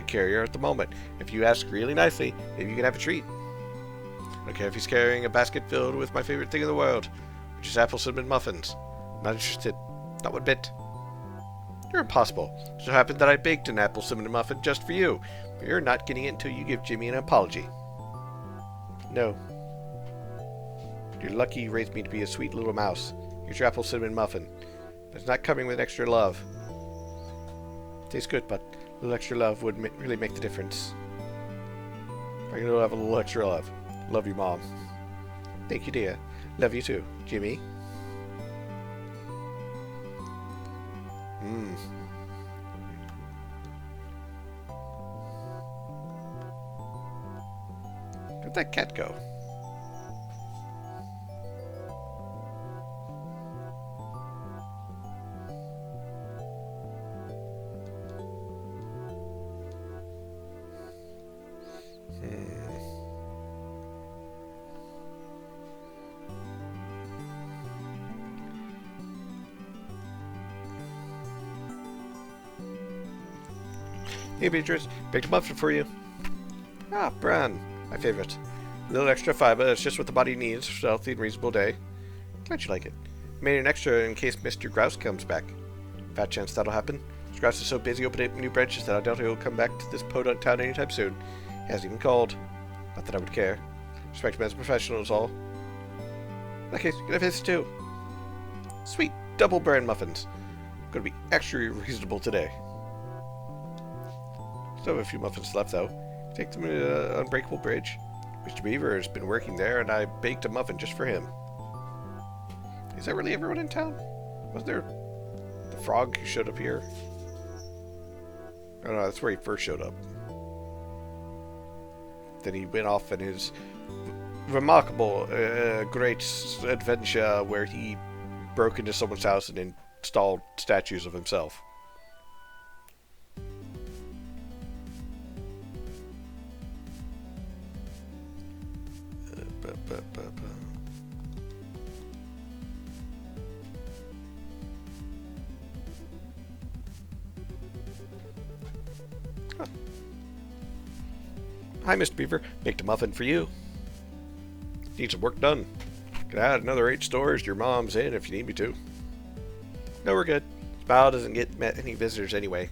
carrier at the moment. If you ask really nicely, maybe you can have a treat. I don't care if he's carrying a basket filled with my favorite thing in the world, which is apple cinnamon muffins. I'm not interested. Not one bit. You're impossible. It so happened that I baked an apple cinnamon muffin just for you, but you're not getting it until you give Jimmy an apology. No. You're lucky you raised me to be a sweet little mouse. Here's your apple cinnamon muffin. But it's not coming with extra love. Tastes good, but a little extra love would really make the difference. I can have a little extra love. Love you, Mom. Thank you, dear. Love you too, Jimmy. Where'd that cat go? Hey, Beatrice, baked a muffin for you. Ah, bran, my favorite. A little extra fiber, it's just what the body needs for a healthy and reasonable day. Glad you like it. Made an extra in case Mr. Grouse comes back. Fat chance that'll happen. Mr. Grouse is so busy opening up new branches that I doubt he'll come back to this podunk town anytime soon. He hasn't even called. Not that I would care. Respect him as a professional is all. In that case, you can have his too. Sweet double bran muffins. Gonna be extra reasonable today. Still have a few muffins left, though. Take them to Unbreakable Bridge. Mr. Beaver has been working there, and I baked a muffin just for him. Is that really everyone in town? Was there the frog who showed up here? Oh no, that's where he first showed up. Then he went off in his remarkable, great adventure where he broke into someone's house and installed statues of himself. Hi, Mr. Beaver. Baked a muffin for you. Need some work done. Can add another 8 stores to your mom's in if you need me to. No, we're good. Smile doesn't get any visitors anyway.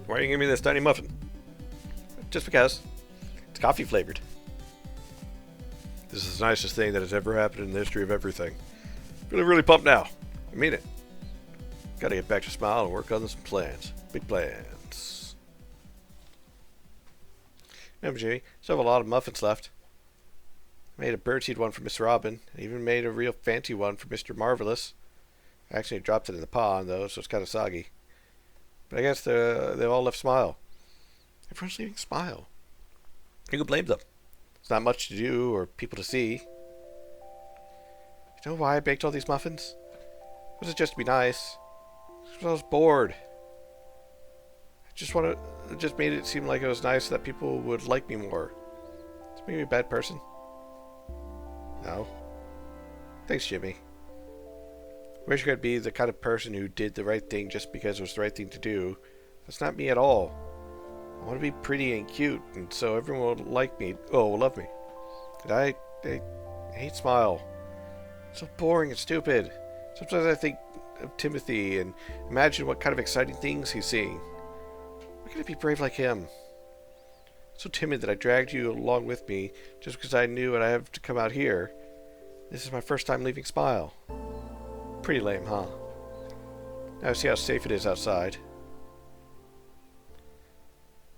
Why are you giving me this tiny muffin? Just because. It's coffee flavored. This is the nicest thing that has ever happened in the history of everything. Feeling really pumped now. I mean it. Gotta get back to Smile and work on some plans. Big plans. Remember, Jimmy, still have a lot of muffins left. I made a birdseed one for Miss Robin. I even made a real fancy one for Mr. Marvelous. I actually dropped it in the pond, though, so it's kind of soggy. But I guess they all left Smile. Everyone's leaving Smile. Who can blame them? There's not much to do or people to see. You know why I baked all these muffins? It wasn't just to be nice. Because I was bored. I just made it seem like it was nice that people would like me more. Does it make me a bad person? No. Thanks, Jimmy. I wish I could be the kind of person who did the right thing just because it was the right thing to do. That's not me at all. I want to be pretty and cute, and so everyone will like me. Oh, will love me. And I hate Smile. It's so boring and stupid. Sometimes I think of Timothy and imagine what kind of exciting things he's seeing. Why can't I be brave like him? So timid that I dragged you along with me just because I knew I'd have to come out here. This is my first time leaving Smile. Pretty lame, huh? Now see how safe it is outside.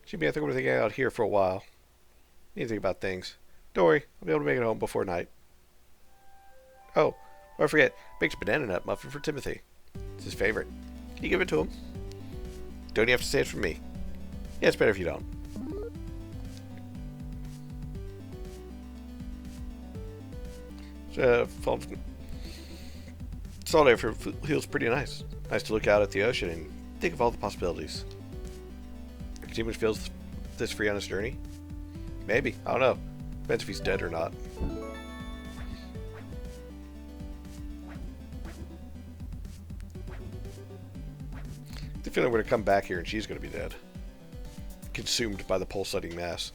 Jimmy, I think we're going to hang out here for a while. Need to think about things. Don't worry, I'll be able to make it home before night. Oh, before I forget, baked a banana nut muffin for Timothy. It's his favorite. Can you give it to him? Don't you have to say it from me? Yeah, it's better if you don't. Salt air feels pretty nice. Nice to look out at the ocean and think of all the possibilities. Can Jimmy feel this free on his journey? Maybe. I don't know. Depends if he's dead or not. The feeling we're going to come back here and she's going to be dead. Consumed by the pulsating mass.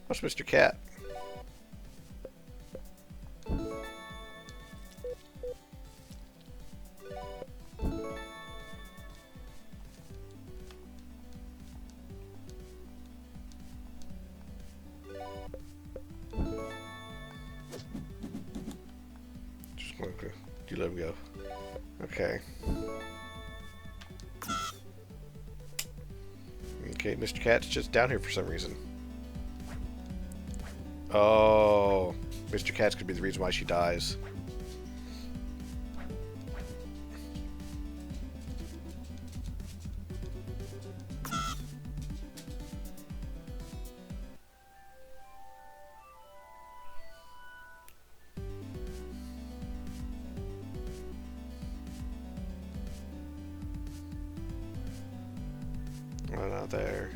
What's Mr. Cat? Just want to you let him go. Okay. Okay, Mr. Cat's just down here for some reason. Oh, Mr. Cat's could be the reason why she dies. Oh, not there.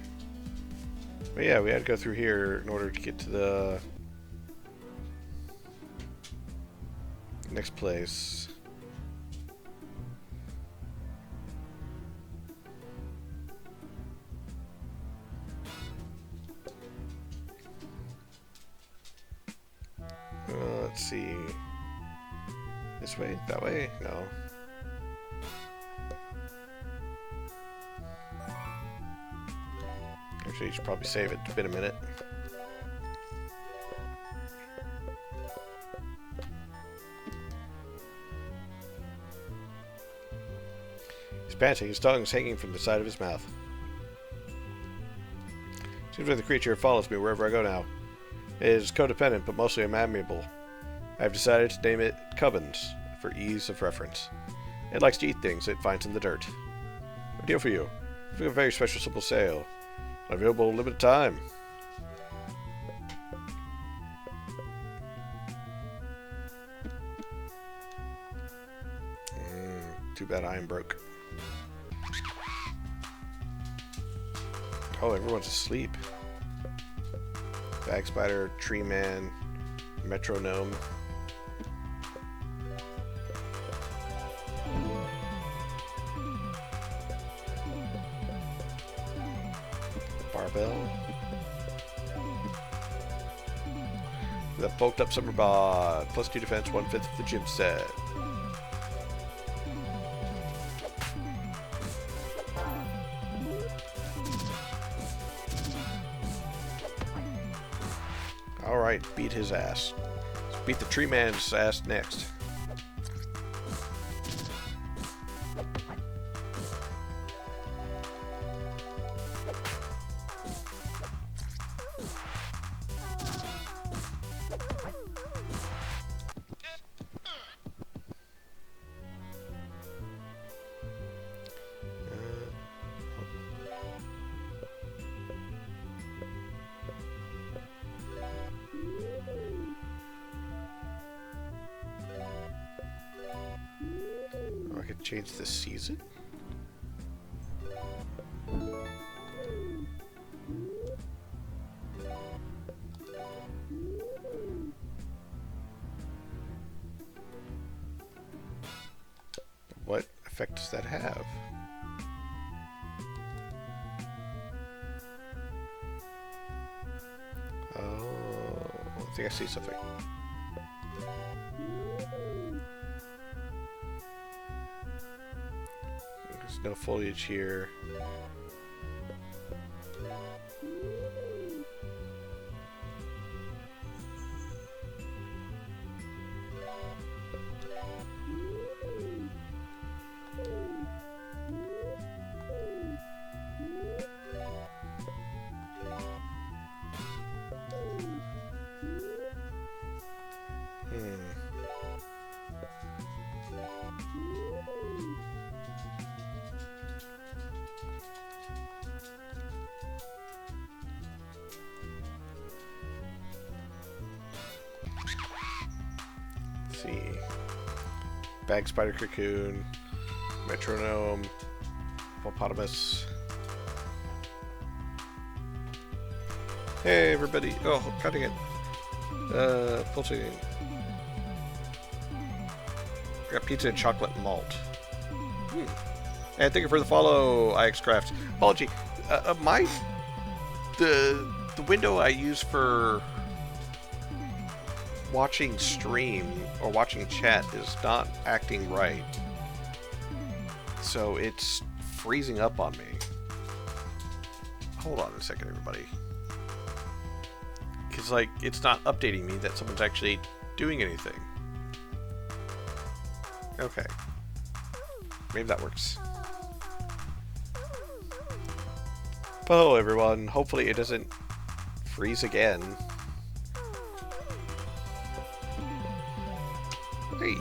But yeah, we had to go through here in order to get to the next place. Let's see. This way? That way? No. Actually, you should probably save it. It's been a minute. He's panting. His tongue is hanging from the side of his mouth. Seems like the creature follows me wherever I go now. It is codependent, but mostly amiable. I have decided to name it Cubbins for ease of reference. It likes to eat things it finds in the dirt. A deal for you. We have a very special simple sale. Available limited time. Too bad I am broke. Oh, everyone's asleep. Bag Spider, Tree Man, Metronome. Barbell. The bulked up summer bod. +2 defense, 1/5 of the gym set. Alright, beat his ass. Let's beat the tree man's ass next. I could change the season? What effect does that have? Oh, I think I see something. There's no foliage here. Let's see. Bag spider cocoon, metronome, hippopotamus. Hey everybody! Oh, cutting it. Pulsating. I got pizza and chocolate malt. And thank you for the follow, IXCraft. Apology. The window I use for watching stream or watching chat is not acting right, so it's freezing up on me. Hold on a second, everybody, because like it's not updating me that someone's actually doing anything. Okay, maybe that works. Hello everyone, hopefully it doesn't freeze again. Hey.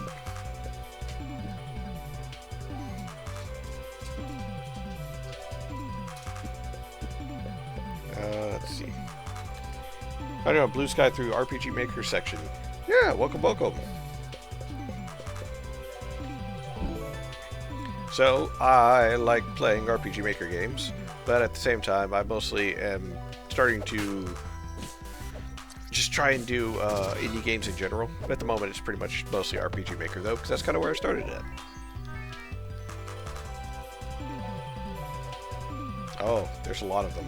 Let's see. I know, Blue Sky through RPG Maker section. Yeah, welcome, welcome. So, I like playing RPG Maker games, but at the same time, I mostly am starting to just try and do indie games in general. At the moment, it's pretty much mostly RPG Maker, though, because that's kind of where I started at. Oh, there's a lot of them.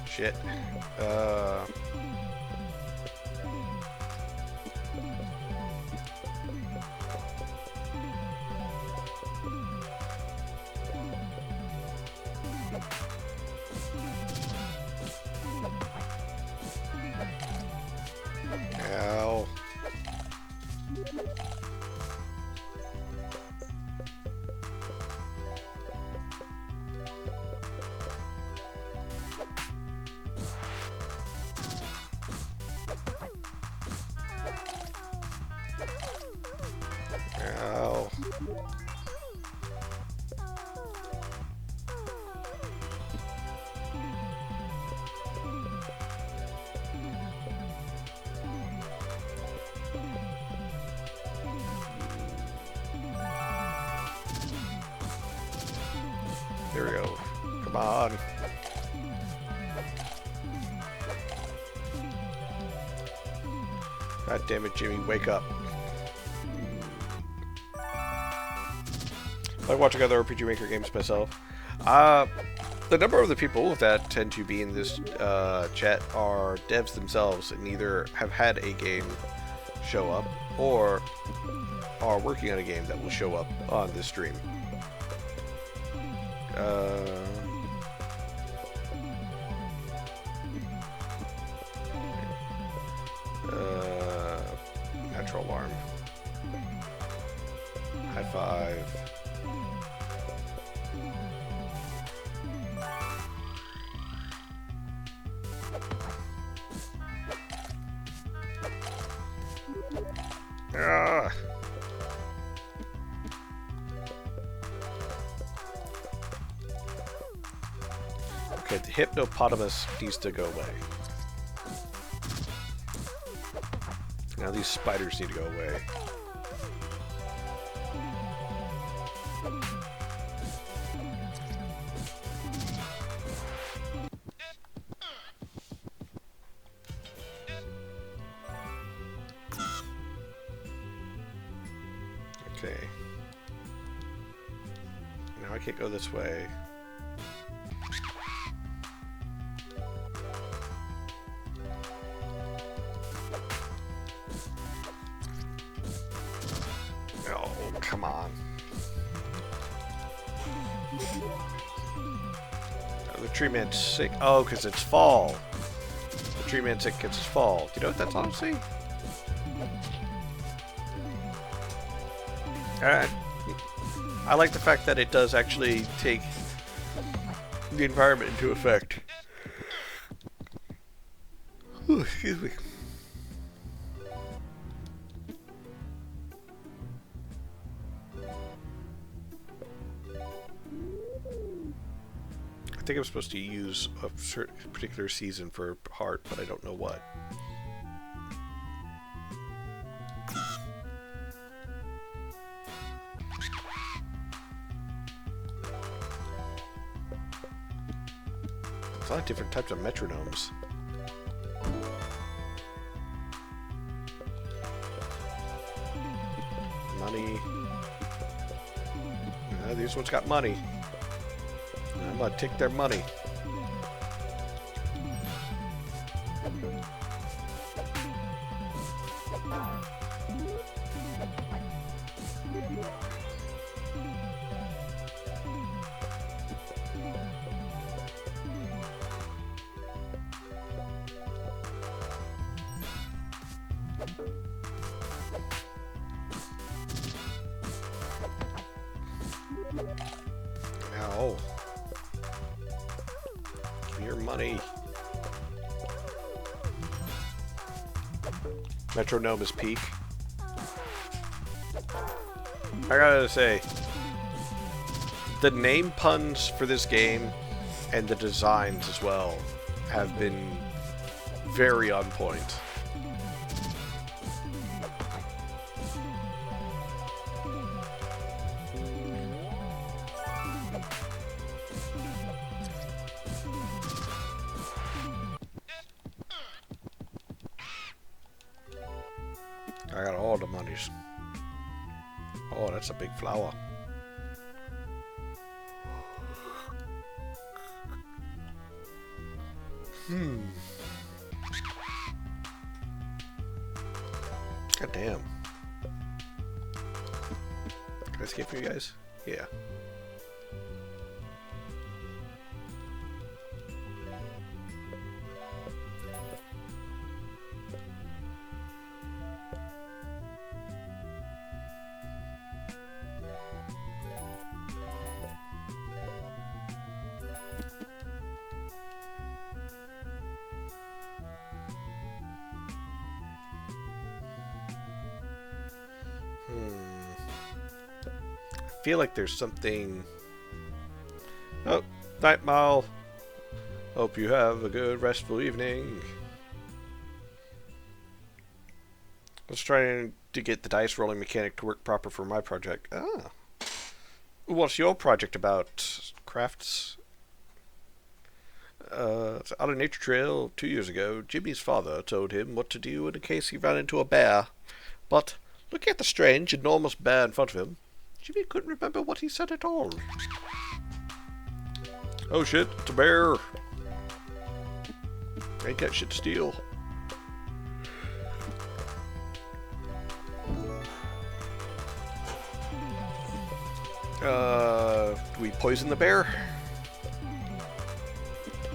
Shit. Ow. Ow. There we go. Come on. God damn it, Jimmy, wake up. like watching other RPG Maker games myself. The number of the people that tend to be in this chat are devs themselves and either have had a game show up or are working on a game that will show up on this stream. Natural alarm. High five. Ah. Okay, the hippopotamus needs to go away. Now these spiders need to go away. Okay. Now I can't go this way. Oh, come on. The tree man's sick. Oh, because it's fall. The tree man's sick because it's fall. Do you know what that's honestly? I like the fact that it does actually take the environment into effect. Ooh, excuse me. I think I'm supposed to use a certain particular season for heart, but I don't know what. There's a lot of different types of metronomes. Money. These ones got money. I'm gonna take their money. Ow. Give me your money. Metronome is peak. I gotta say, the name puns for this game and the designs as well have been very on point. I got all the monies. Oh, that's a big flower. God damn. Can I escape for you guys? Yeah. I feel like there's something. Oh, night mall. Hope you have a good restful evening. I was trying to get the dice rolling mechanic to work proper for my project. Ah. What's your project about? Crafts? It's on a nature trail 2 years ago. Jimmy's father told him what to do in case he ran into a bear. But looking at the strange, enormous bear in front of him, Jimmy couldn't remember what he said at all. Oh shit, it's a bear. Ain't got shit to steal. Do we poison the bear?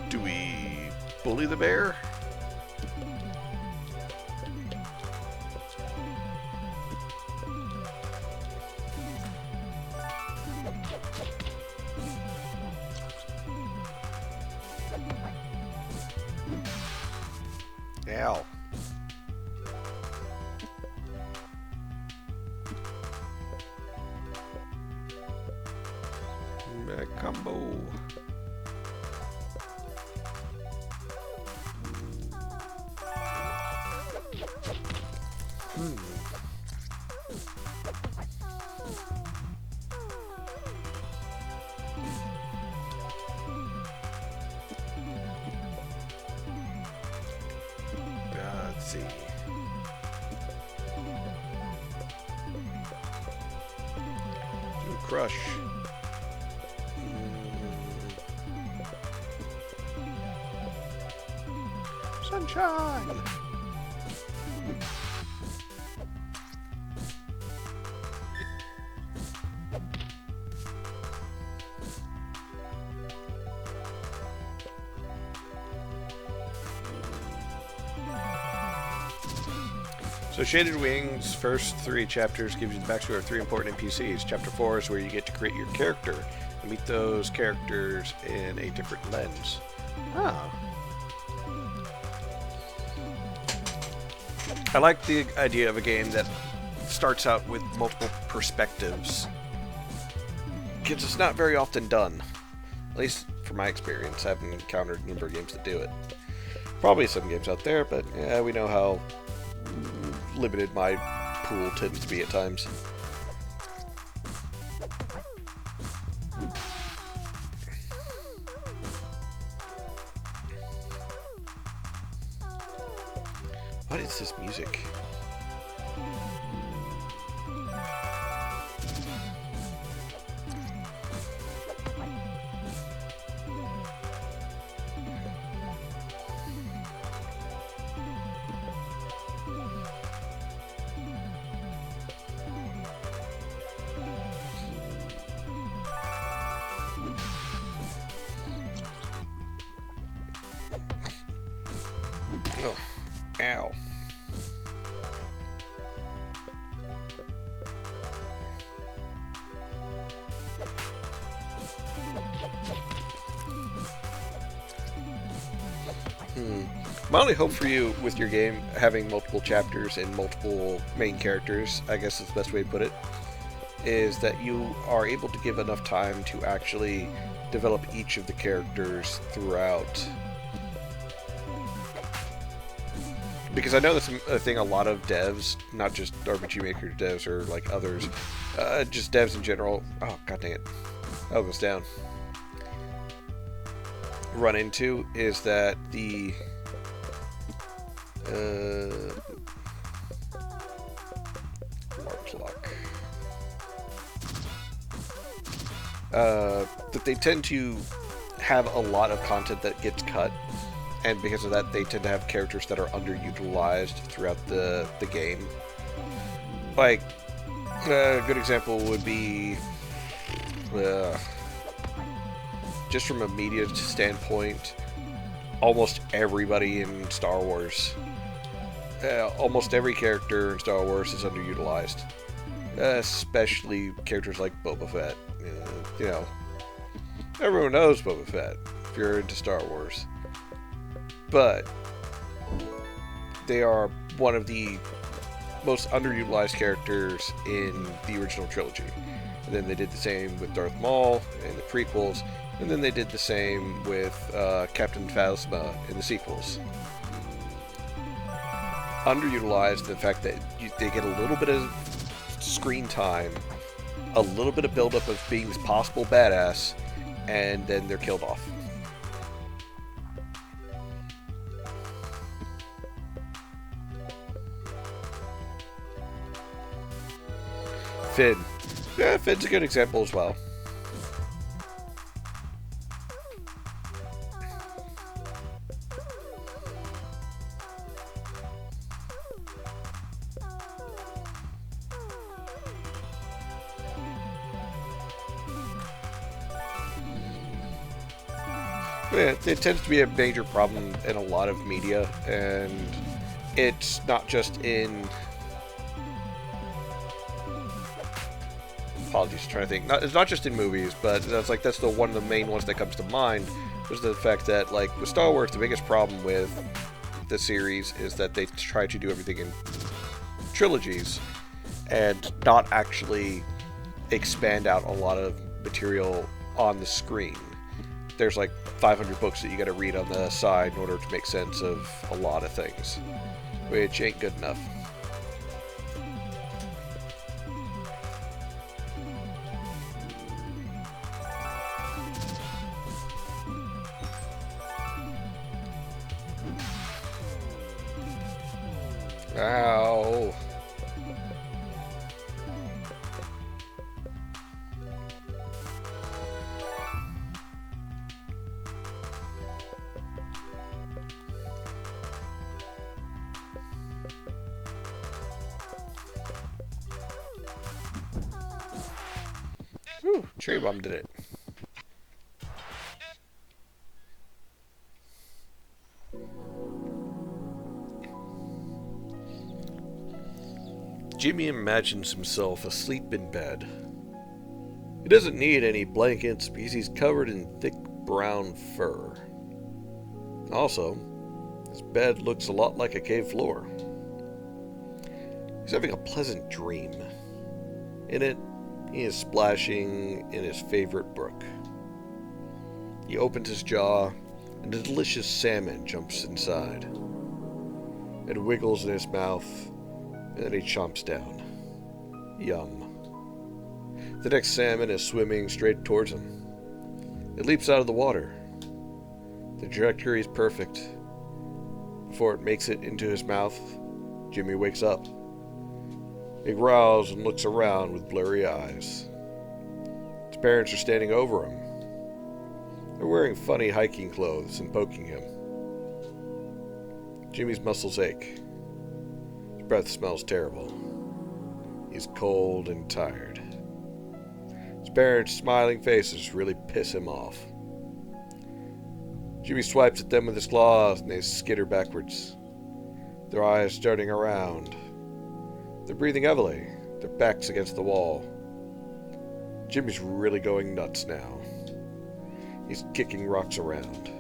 Do we bully the bear? Ow. Combo. Let's see. Do a crush. Sunshine! So Shaded Wings, first 3 chapters gives you the backstory of 3 important NPCs. Chapter 4 is where you get to create your character and meet those characters in a different lens. Ah. I like the idea of a game that starts out with multiple perspectives. Because it's not very often done. At least from my experience. I haven't encountered a number of games that do it. Probably some games out there, but yeah, we know how limited my pool tends to be at times. What is this music? Oh, ow. My only hope for you with your game having multiple chapters and multiple main characters, I guess is the best way to put it, is that you are able to give enough time to actually develop each of the characters throughout. Because I know that's a thing a lot of devs, not just RPG Maker devs or like others, just devs in general, oh god dang it, that goes down, run into, is that the clock. That they tend to have a lot of content that gets cut, and because of that, they tend to have characters that are underutilized throughout the game. Like, a good example would be, just from a media standpoint, almost everybody in Star Wars. Almost every character in Star Wars is underutilized. Especially characters like Boba Fett. You know, everyone knows Boba Fett if you're into Star Wars. But they are one of the most underutilized characters in the original trilogy. And then they did the same with Darth Maul in the prequels. And then they did the same with Captain Phasma in the sequels. Underutilized the fact that they get a little bit of screen time, a little bit of buildup of being this possible badass, and then they're killed off. Finn. Yeah, Finn's a good example as well. Yeah, it tends to be a major problem in a lot of media, and it's not just in... Apologies, I'm trying to think. It's not just in movies, but that's the one of the main ones that comes to mind, was the fact that, like, with Star Wars, the biggest problem with the series is that they try to do everything in trilogies and not actually expand out a lot of material on the screen. There's like 500 books that you gotta read on the side in order to make sense of a lot of things, which ain't good enough. Ow. Whew, Cherry Bomb did it. Jimmy imagines himself asleep in bed. He doesn't need any blankets because he's covered in thick brown fur. Also, his bed looks a lot like a cave floor. He's having a pleasant dream. In it, he is splashing in his favorite brook. He opens his jaw, and a delicious salmon jumps inside. It wiggles in his mouth, and then he chomps down. Yum. The next salmon is swimming straight towards him. It leaps out of the water. The trajectory is perfect. Before it makes it into his mouth, Jimmy wakes up. He growls and looks around with blurry eyes. His parents are standing over him. They're wearing funny hiking clothes and poking him. Jimmy's muscles ache. His breath smells terrible. He's cold and tired. His parents' smiling faces really piss him off. Jimmy swipes at them with his claws and they skitter backwards, their eyes darting around. They're breathing heavily, their backs against the wall. Jimmy's really going nuts now. He's kicking rocks around.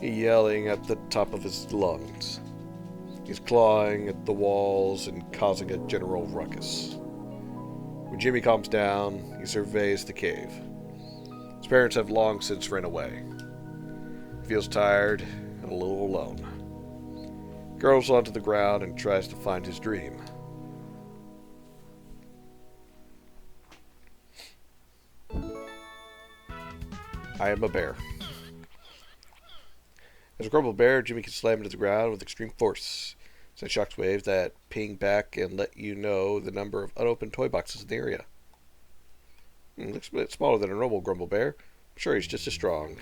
He's yelling at the top of his lungs. He's clawing at the walls and causing a general ruckus. When Jimmy calms down, he surveys the cave. His parents have long since run away. He feels tired and a little alone. He curls onto the ground and tries to find his dream. I am a bear. As a grumble bear, Jimmy can slam into the ground with extreme force. Send shock waves that ping back and let you know the number of unopened toy boxes in the area. Looks a bit smaller than a normal grumble bear. I'm sure he's just as strong.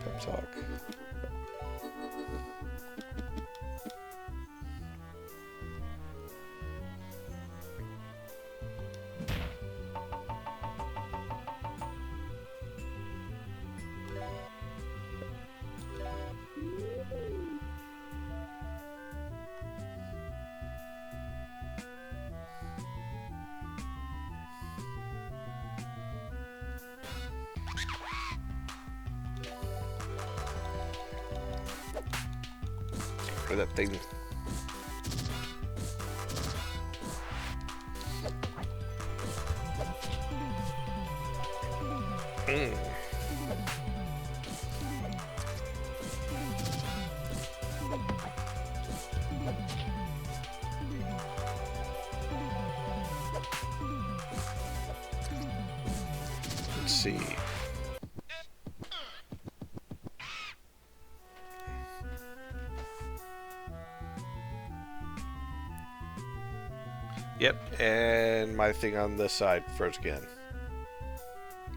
Pep talk. For that thing. see. Yep, and my thing on this side froze again.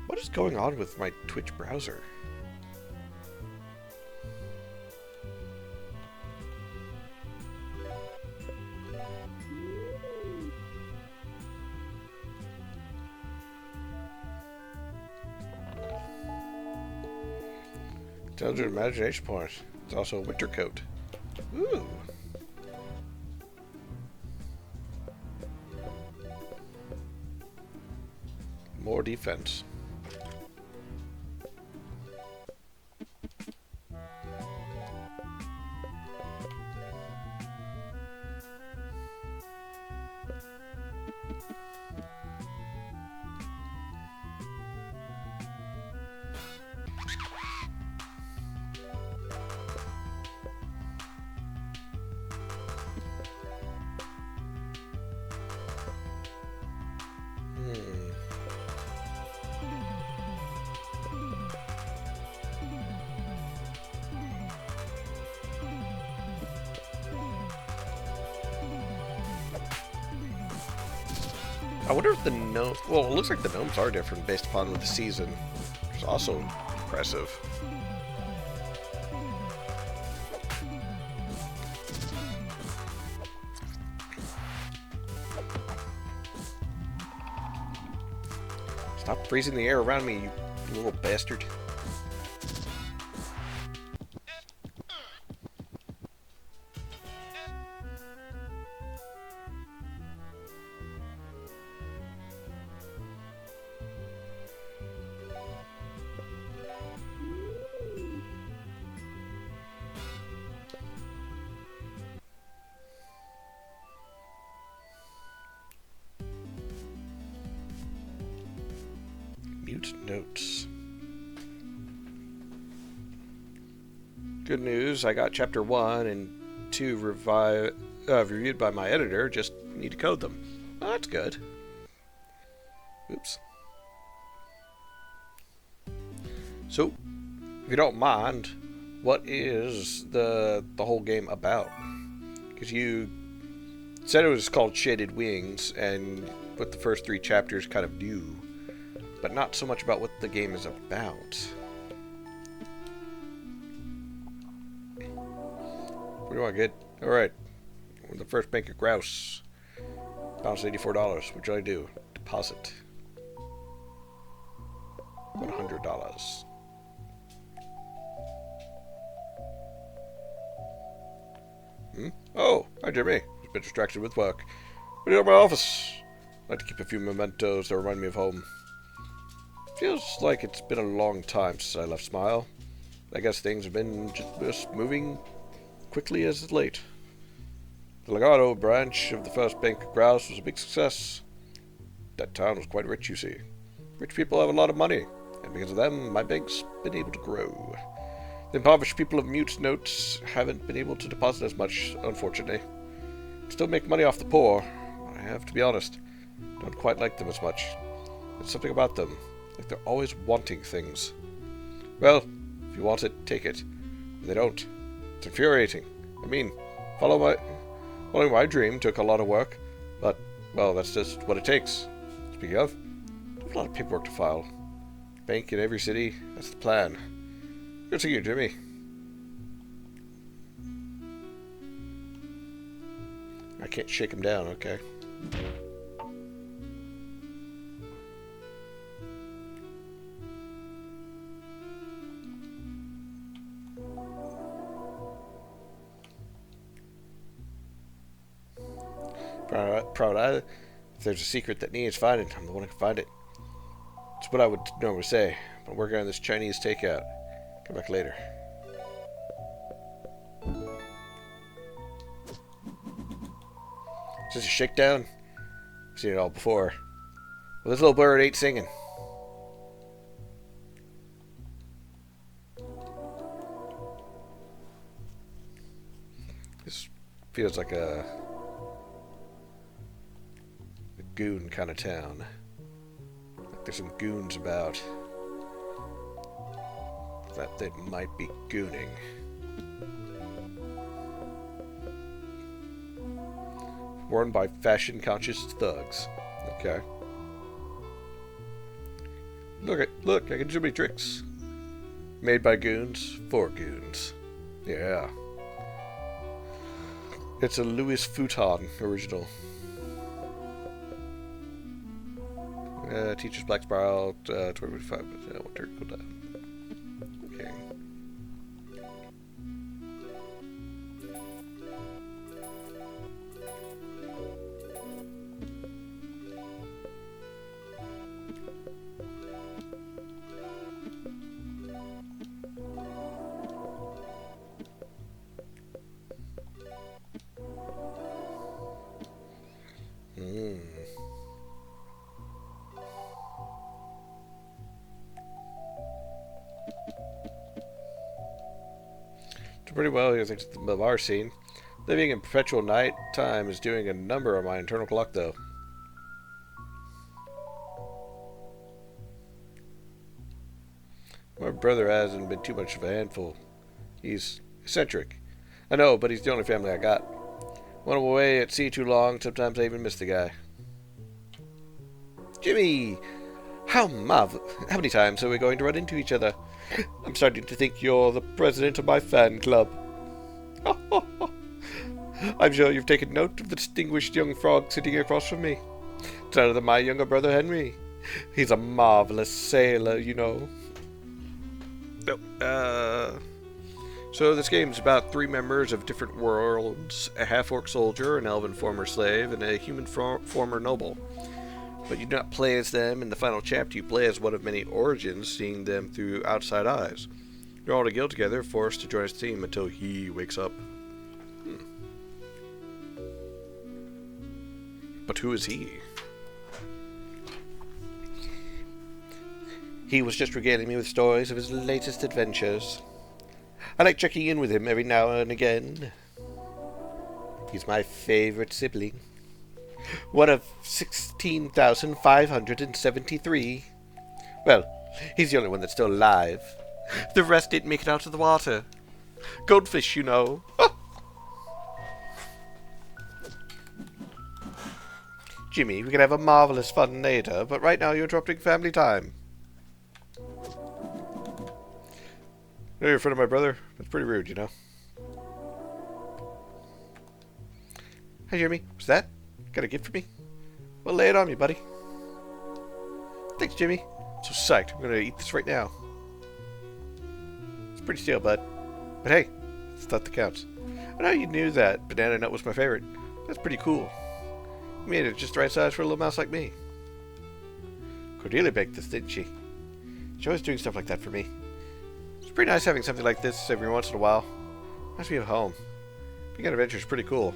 What is going on with my Twitch browser? Intelligent imagination point. It's also a winter coat. Ooh. More defense. I wonder if the gnome... Well, it looks like the gnomes are different based upon the season, which is also impressive. Stop freezing the air around me, you little bastard. Mute notes. Good news, I got chapter 1 and 2 reviewed by my editor, just need to code them. Oh, that's good. Oops. So, if you don't mind, what is the whole game about? Because you said it was called Shaded Wings, and with the first 3 chapters kind of new, but not so much about what the game is about. What do I get? Alright. The first bank of grouse. Balance $84. What should I do? Deposit. $100. Oh, hi Jimmy. I've been distracted with work. What are you at my office? I like to keep a few mementos that remind me of home. Feels like it's been a long time since I left Smile. I guess things have been just moving quickly as of late. The Legato branch of the first bank of grouse was a big success. That town was quite rich, you see. Rich people have a lot of money, and because of them, my bank's been able to grow. The impoverished people of Mute Notes haven't been able to deposit as much, unfortunately. Still make money off the poor. I have to be honest. Don't quite like them as much. There's something about them. Like they're always wanting things. Well, if you want it, take it. If they don't, it's infuriating. I mean, following my dream took a lot of work, but, well, that's just what it takes. Speaking of, there's a lot of paperwork to file. Bank in every city, that's the plan. Good to see you, Jimmy. I can't shake him down, okay. Proud eye. If there's a secret that needs finding, I'm the one who can find it. It's what I would normally say. I'm working on this Chinese takeout. Come back later. Is this a shakedown? I've seen it all before. Well, this little bird ain't singing. This feels like a goon kind of town. Like there's some goons about. that they might be gooning. Worn by fashion-conscious thugs. Okay. Look, I can do so many tricks. Made by goons, for goons. Yeah. It's a Louis Vuitton original. Teacher's Black Spiral, 2025. What turn go down? Okay. Pretty well here thanks to the bar scene. Living in perpetual night time is doing a number on my internal clock, though. My brother hasn't been too much of a handful. He's eccentric. I know, but he's the only family I got. When I'm away at sea too long, sometimes I even miss the guy. Jimmy! How many times are we going to run into each other? I'm starting to think you're the president of my fan club. I'm sure you've taken note of the distinguished young frog sitting across from me. It's none other than my younger brother Henry. He's a marvelous sailor, you know. So this game's about 3 members of different worlds, a half-orc soldier, an elven former slave, and a human former noble. But you do not play as them in the final chapter. You play as one of many origins, seeing them through outside eyes. You're all to guild together, forced to join his team until he wakes up. But who is he? He was just regaling me with stories of his latest adventures. I like checking in with him every now and again. He's my favorite sibling. One of 16,573. Well, he's the only one that's still alive. The rest didn't make it out of the water. Goldfish, you know. Jimmy, we can have a marvelous fun later, but right now you're interrupting family time. You're a friend of my brother? That's pretty rude, you know. Hey, Jimmy, what's that? Got a gift for me? Well, lay it on me, buddy. Thanks, Jimmy. I'm so psyched. I'm gonna eat this right now. It's pretty stale, bud. But hey, it's stuff that counts. I know you knew that banana nut was my favorite. That's pretty cool. You made it just the right size for a little mouse like me. Cordelia baked this, didn't she? She's always doing stuff like that for me. It's pretty nice having something like this every once in a while. Reminds me of home. Being on adventure is pretty cool.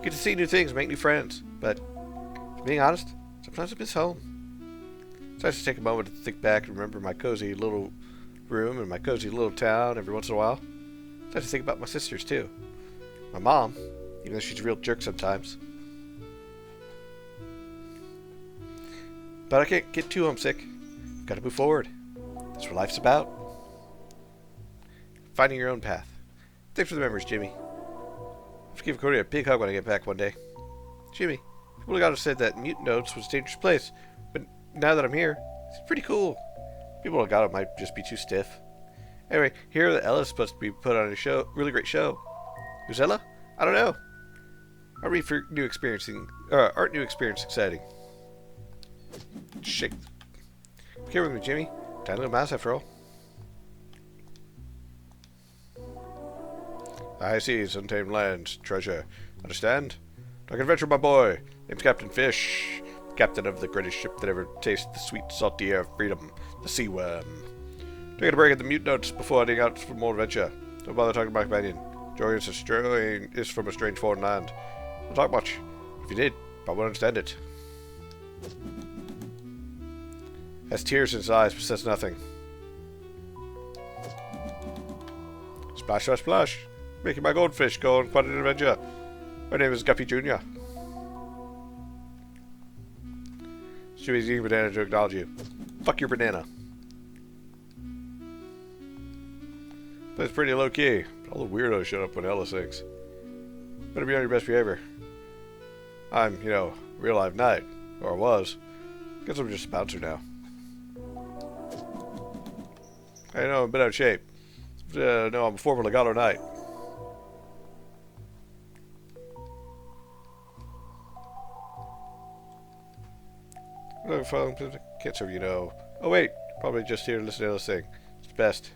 Get to see new things, make new friends. But, if being honest, sometimes I miss home. It's nice to take a moment to think back and remember my cozy little room and my cozy little town every once in a while. It's nice to think about my sisters, too. My mom, even though she's a real jerk sometimes. But I can't get too homesick. I've got to move forward. That's what life's about. Finding your own path. Thanks for the memories, Jimmy. I'll have to give Cody a big hug when I get back one day. Jimmy, people have got to said that Mutant Notes was a dangerous place, but now that I'm here, it's pretty cool. People have got it might just be too stiff. Anyway, here that Ella's supposed to be put on a show, really great show. Who's Ella? I don't know. Aren't new experience exciting? Shake. Be careful with me, Jimmy. Tiny little mouse after all. I see, untamed land, treasure. Understand? Talk adventure, my boy. Name's Captain Fish, captain of the greatest ship that ever tasted the sweet, salty air of freedom, the Sea Worm. Taking a break at the Mute Notes before heading out for more adventure. Don't bother talking to my companion. Joey is from a strange foreign land. Don't talk much. If you did, I wouldn't understand it. Has tears in his eyes, but says nothing. Splash, splash, splash. Making my goldfish go on quite an adventure. My name is Guppy Jr. Jimmy's eating banana to acknowledge you. Fuck your banana. It's pretty low key. All the weirdos showed up when Ella sings. Better be on your best behavior. I'm, real live knight. Or was. Guess I'm just a bouncer now. I know, I'm a bit out of shape. No, I'm a former legato knight. Can't serve Oh wait, probably just here to listen to Ella sing. It's best.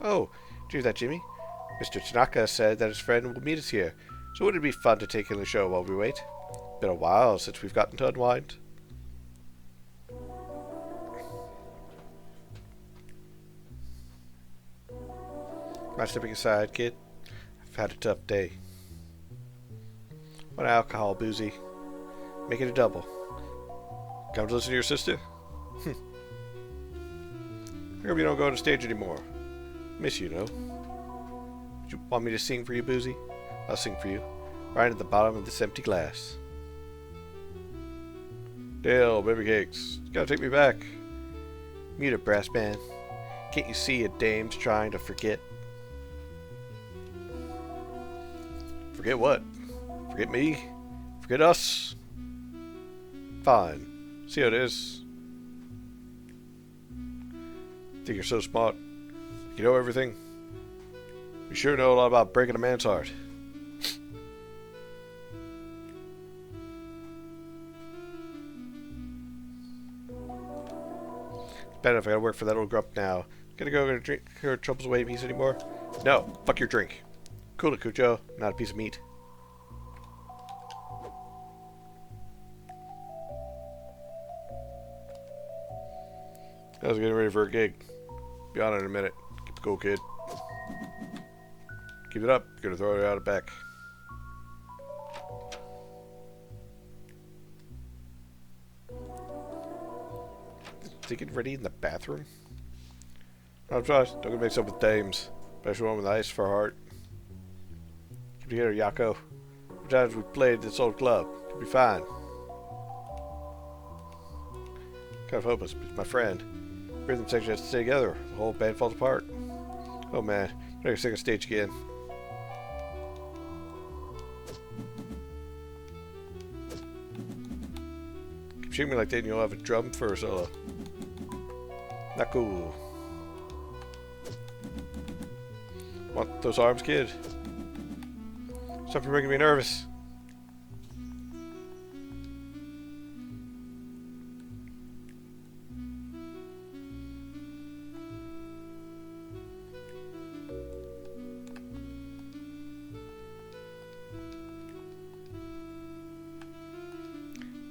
Oh, do you hear that, Jimmy? Mr. Tanaka said that his friend will meet us here, so wouldn't it be fun to take in the show while we wait? Been a while since we've gotten to unwind. Mind stepping aside, kid? I've had a tough day. One alcohol, boozy. Make it a double. Come to listen to your sister? How come you don't go on stage anymore? Miss you, no? You want me to sing for you, Boozy? I'll sing for you. Right at the bottom of this empty glass. Dale, baby cakes. You gotta take me back. Mute it, brass band. Can't you see a dame's trying to forget? Forget what? Forget me? Forget us? Fine. See how it is. Think you're so smart. You know everything. You sure know a lot about breaking a man's heart. Bad enough I gotta work for that old grump now. Gonna drink her troubles away in peace anymore? No. Fuck your drink. Cool it, Cujo. Not a piece of meat. I was getting ready for a gig. Be on it in a minute. Keep it cool, kid. Keep it up. Gonna throw it out of back. Is he getting ready in the bathroom? No, trust. Don't get mixed up with dames. Especially one with ice for a heart. Keep it together, Yako. Every time we played this old club, it'll be fine. Kind of hopeless, but my friend. Rhythm section has to stay together. The whole band falls apart. Oh man, I gotta sing on stage again. Keep shooting me like that and you'll have a drum for a solo. Not cool. Want those arms, kid? Stop making me nervous.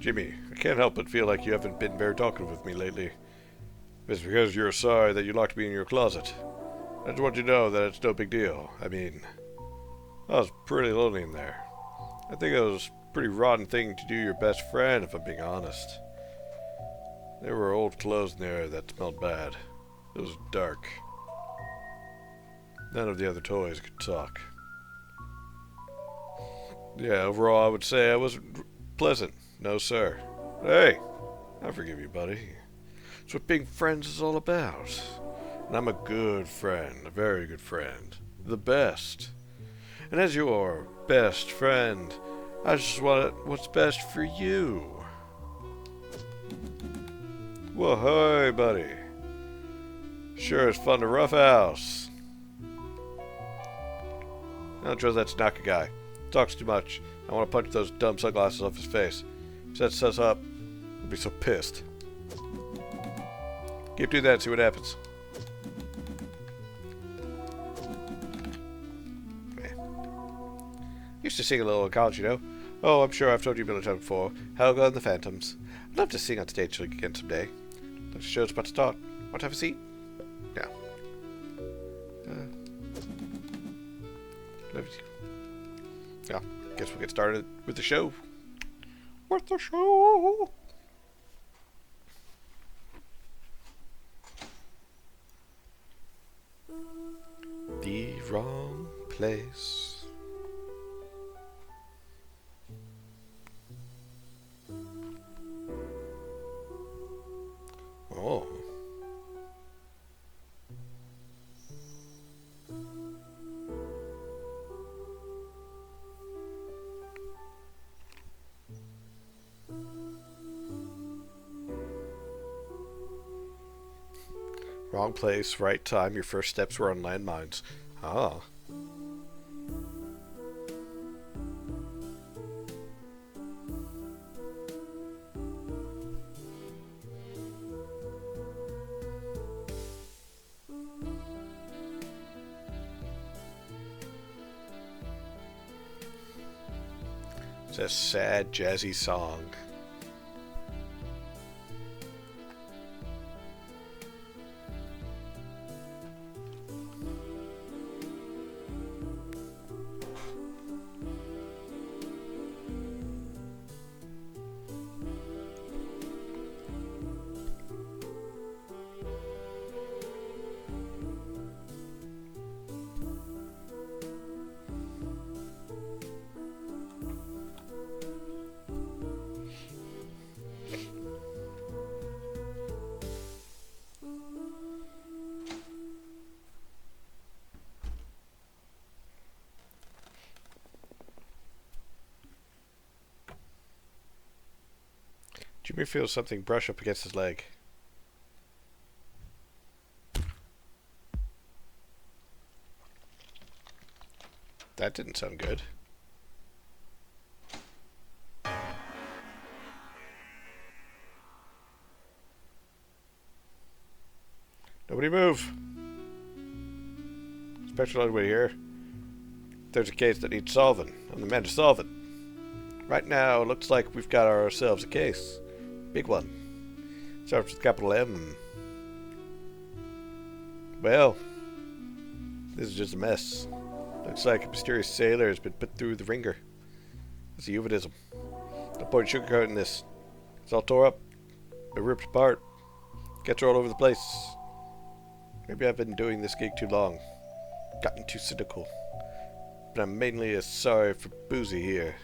Jimmy, I can't help but feel like you haven't been very talkative with me lately. It's because you're sorry that you locked me in your closet. I just want you to know that it's no big deal. I mean, I was pretty lonely in there. I think it was a pretty rotten thing to do your best friend, if I'm being honest. There were old clothes in there that smelled bad. It was dark. None of the other toys could talk. Yeah, overall I would say I wasn't pleasant. No, sir. Hey, I forgive you, buddy. It's what being friends is all about. And I'm a good friend, a very good friend. The best. And as your best friend, I just want what's best for you. Well, hey, buddy. Sure, it's fun to rough house. I don't trust that Tanaka guy. Talks too much. I want to punch those dumb sunglasses off his face. Sets us up. I'll be so pissed. Keep doing that and see what happens. Man. Used to sing a little in college, you know. Oh, I'm sure I've told you a million times before. Helga and the Phantoms. I'd love to sing on stage again someday. The show's about to start. Want to have a seat? Yeah. Yeah. Guess we'll get started with the show. With the show. The wrong place. Oh. Wrong place, right time. Your first steps were on landmines. Ah. It's a sad, jazzy song. Jimmy feels something brush up against his leg. That didn't sound good. Nobody move! Special Underway here. There's a case that needs solving. I'm the man to solve it. Right now, it looks like we've got ourselves a case. Big one. Starts with capital M. Well, this is just a mess. Looks like a mysterious sailor has been put through the ringer. It's a euphemism. No point sugarcoating this. It's all tore up. Been ripped apart. Gets all over the place. Maybe I've been doing this gig too long. Gotten too cynical. But I'm mainly as sorry for Boozy here.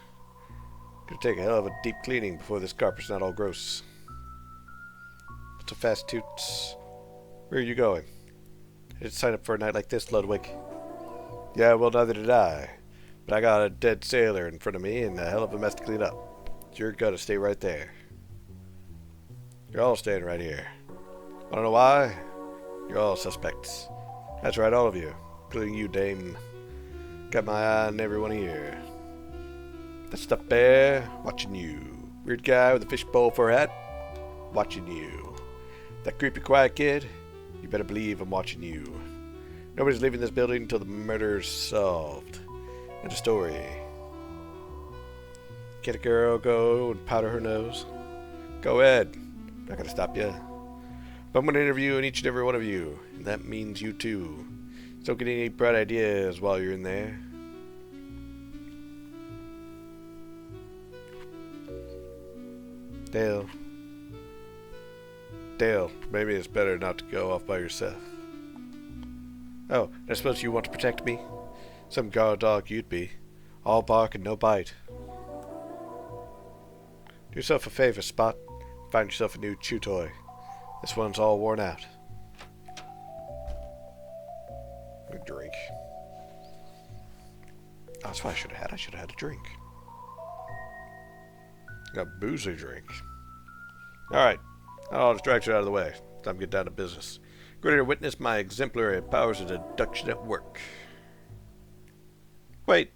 Gonna take a hell of a deep cleaning before this carpet's not all gross. What's a fast toots? Where are you going? I didn't sign up for a night like this, Ludwig. Yeah, well, neither did I. But I got a dead sailor in front of me and a hell of a mess to clean up. You're gonna stay right there. You're all staying right here. Wanna know why? You're all suspects. That's right, all of you. Including you, dame. Got my eye on everyone here. That stuffed bear, watching you. Weird guy with a fishbowl for a hat, watching you. That creepy quiet kid, you better believe I'm watching you. Nobody's leaving this building until the murder's solved. End of story. Can a girl go and powder her nose? Go ahead. I'm not gonna stop you. But I'm gonna interview each and every one of you, and that means you too. So don't get any bright ideas while you're in there. Dale, maybe it's better not to go off by yourself. Oh, I suppose you want to protect me? Some guard dog you'd be. All bark and no bite. Do yourself a favor, Spot. Find yourself a new chew toy. This one's all worn out. A drink. Oh, that's what I should have had. I should have had a drink. Got boozy drink. Alright. All distractions out of the way. Time to get down to business. Ready to witness my exemplary powers of deduction at work. Wait.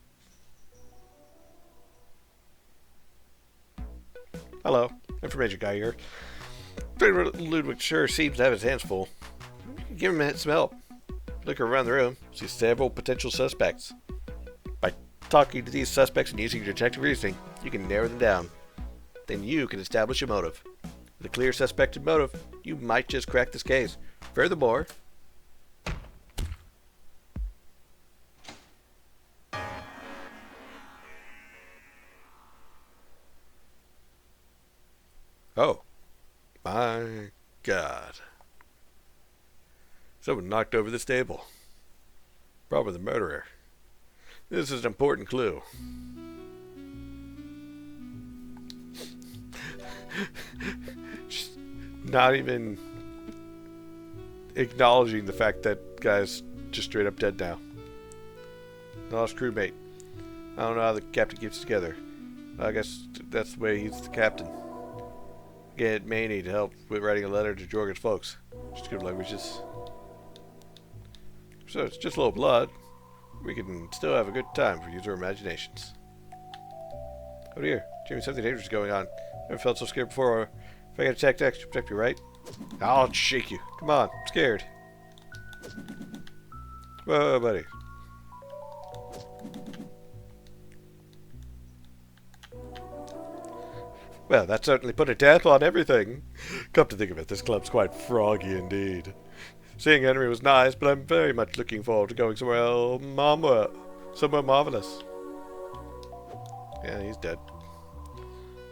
Hello. Information guy here. Ludwig sure seems to have his hands full. Give him some help. Look around the room. See several potential suspects. By talking to these suspects and using your detective reasoning, you can narrow them down. Then you can establish a motive. With a clear suspected motive, you might just crack this case. Furthermore, oh my God. Someone knocked over this table. Probably the murderer. This is an important clue. Just not even acknowledging the fact that guy's just straight up dead now. Lost crewmate. I don't know how the captain keeps it together. I guess that's the way he's the captain. Get Maney to help with writing a letter to Jorgen's folks. Just good languages. So it's just a little blood. We can still have a good time if we use our imaginations. Oh dear, Jimmy, something dangerous is going on. Never felt so scared before. If I get attacked next, protect me, right? I'll shake you. Come on, I'm scared. Whoa, buddy. Well, that certainly put a damp on everything. Come to think of it, this club's quite froggy indeed. Seeing Henry was nice, but I'm very much looking forward to going somewhere marvelous. Yeah, he's dead.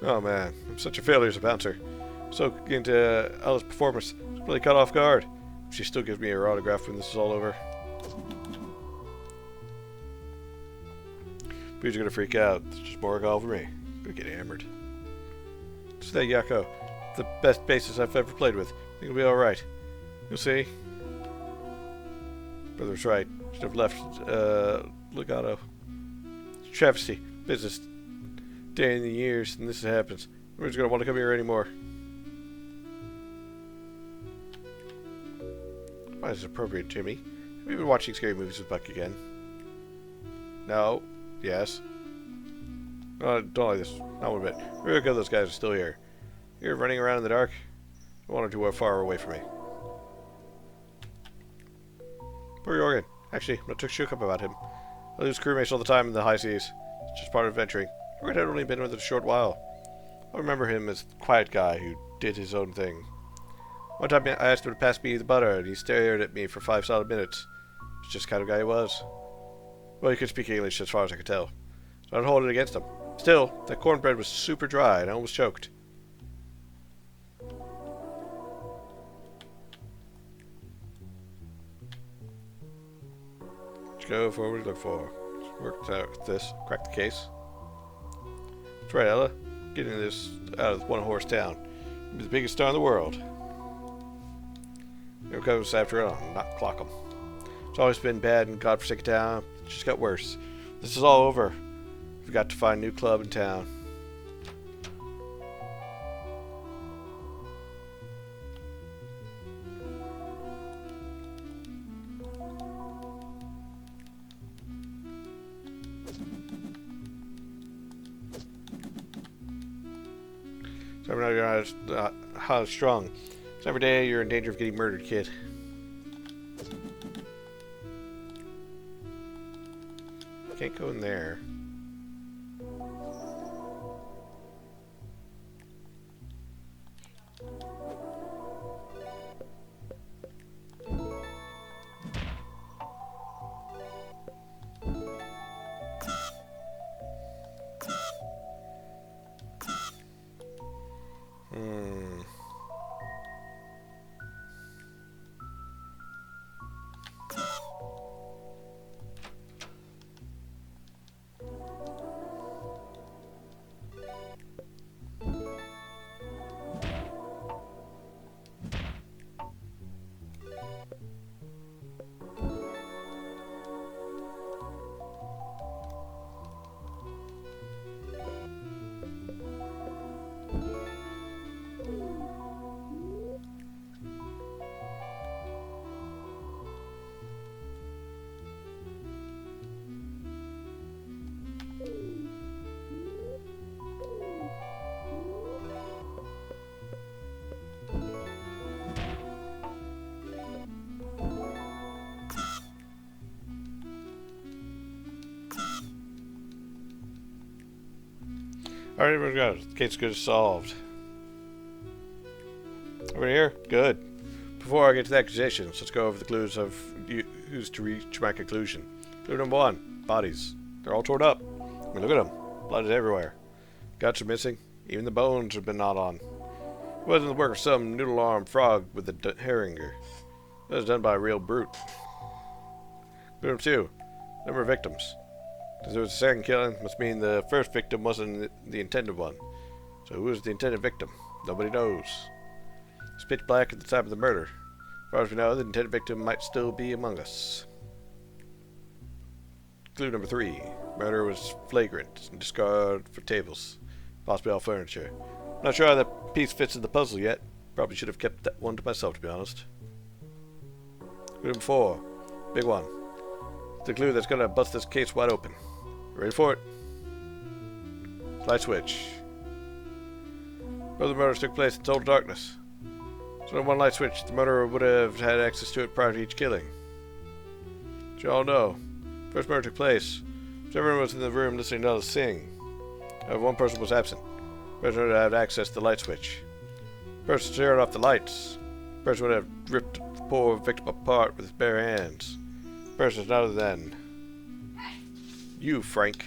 Oh man, I'm such a failure as a bouncer. So into Ella's performance, it's really caught off guard. She still gives me her autograph when this is all over. Bees are gonna freak out. It's just more alcohol for me. I'm gonna get hammered. Just that Yakko. The best bassist I've ever played with. I think it'll be alright. You'll see. Brother's right. Should have left Legato. Travesty. Business. Day in the years, and this happens. Nobody's gonna want to come here anymore. Why is it appropriate, Jimmy? Have you been watching scary movies with Buck again? No. Yes. No, don't like this. Not one bit. Really good those guys are still here. You're running around in the dark. One or two are far away from me. Poor Jorgen. Actually, I took shook up about him. I lose crewmates all the time in the high seas. It's just part of adventuring. Jorgen had only been with it a short while. I remember him as the quiet guy who did his own thing. One time I asked him to pass me the butter, and he stared at me for 5 solid minutes. It's just the kind of guy he was. Well, he could speak English as far as I could tell. So I'd hold it against him. Still, that cornbread was super dry, and I almost choked. Let's go for what we look for. Let's work out this. Crack the case. That's right, Ella. Getting this out of one horse town. Be the biggest star in the world. Here comes after it, I'll not clock 'em. It's always been bad in godforsaken town. It just got worse. This is all over. We've got to find a new club in town. So I'm not how strong. So every day you're in danger of getting murdered, kid. Can't go in there. Alright, everyone got it. The case good is solved. Over here? Good. Before I get to the accusations, let's go over the clues of who's to reach my conclusion. Clue number 1. Bodies. They're all torn up. I mean, look at them. Blood is everywhere. Guts are missing. Even the bones have been gnawed on. It wasn't the work of some noodle-armed frog with a herringer. That was done by a real brute. Clue number 2. Number of victims. Since there was a second killing, must mean the first victim wasn't the intended one. So who was the intended victim? Nobody knows. It's pitch black at the time of the murder. As far as we know, the intended victim might still be among us. Clue number 3. Murder was flagrant and discarded for tables. Possibly all furniture. I'm not sure how that piece fits in the puzzle yet. Probably should have kept that one to myself, to be honest. Clue number 4. Big one. It's the clue that's gonna bust this case wide open. Ready for it? Light switch. Both the murders took place in total darkness. So one light switch, the murderer would have had access to it prior to each killing. As you all know, first murder took place. Everyone was in the room listening to others sing. However, one person was absent. The person would have had access to the light switch. The person turned off the lights. The person would have ripped the poor victim apart with his bare hands. The person is none other than you, Frank.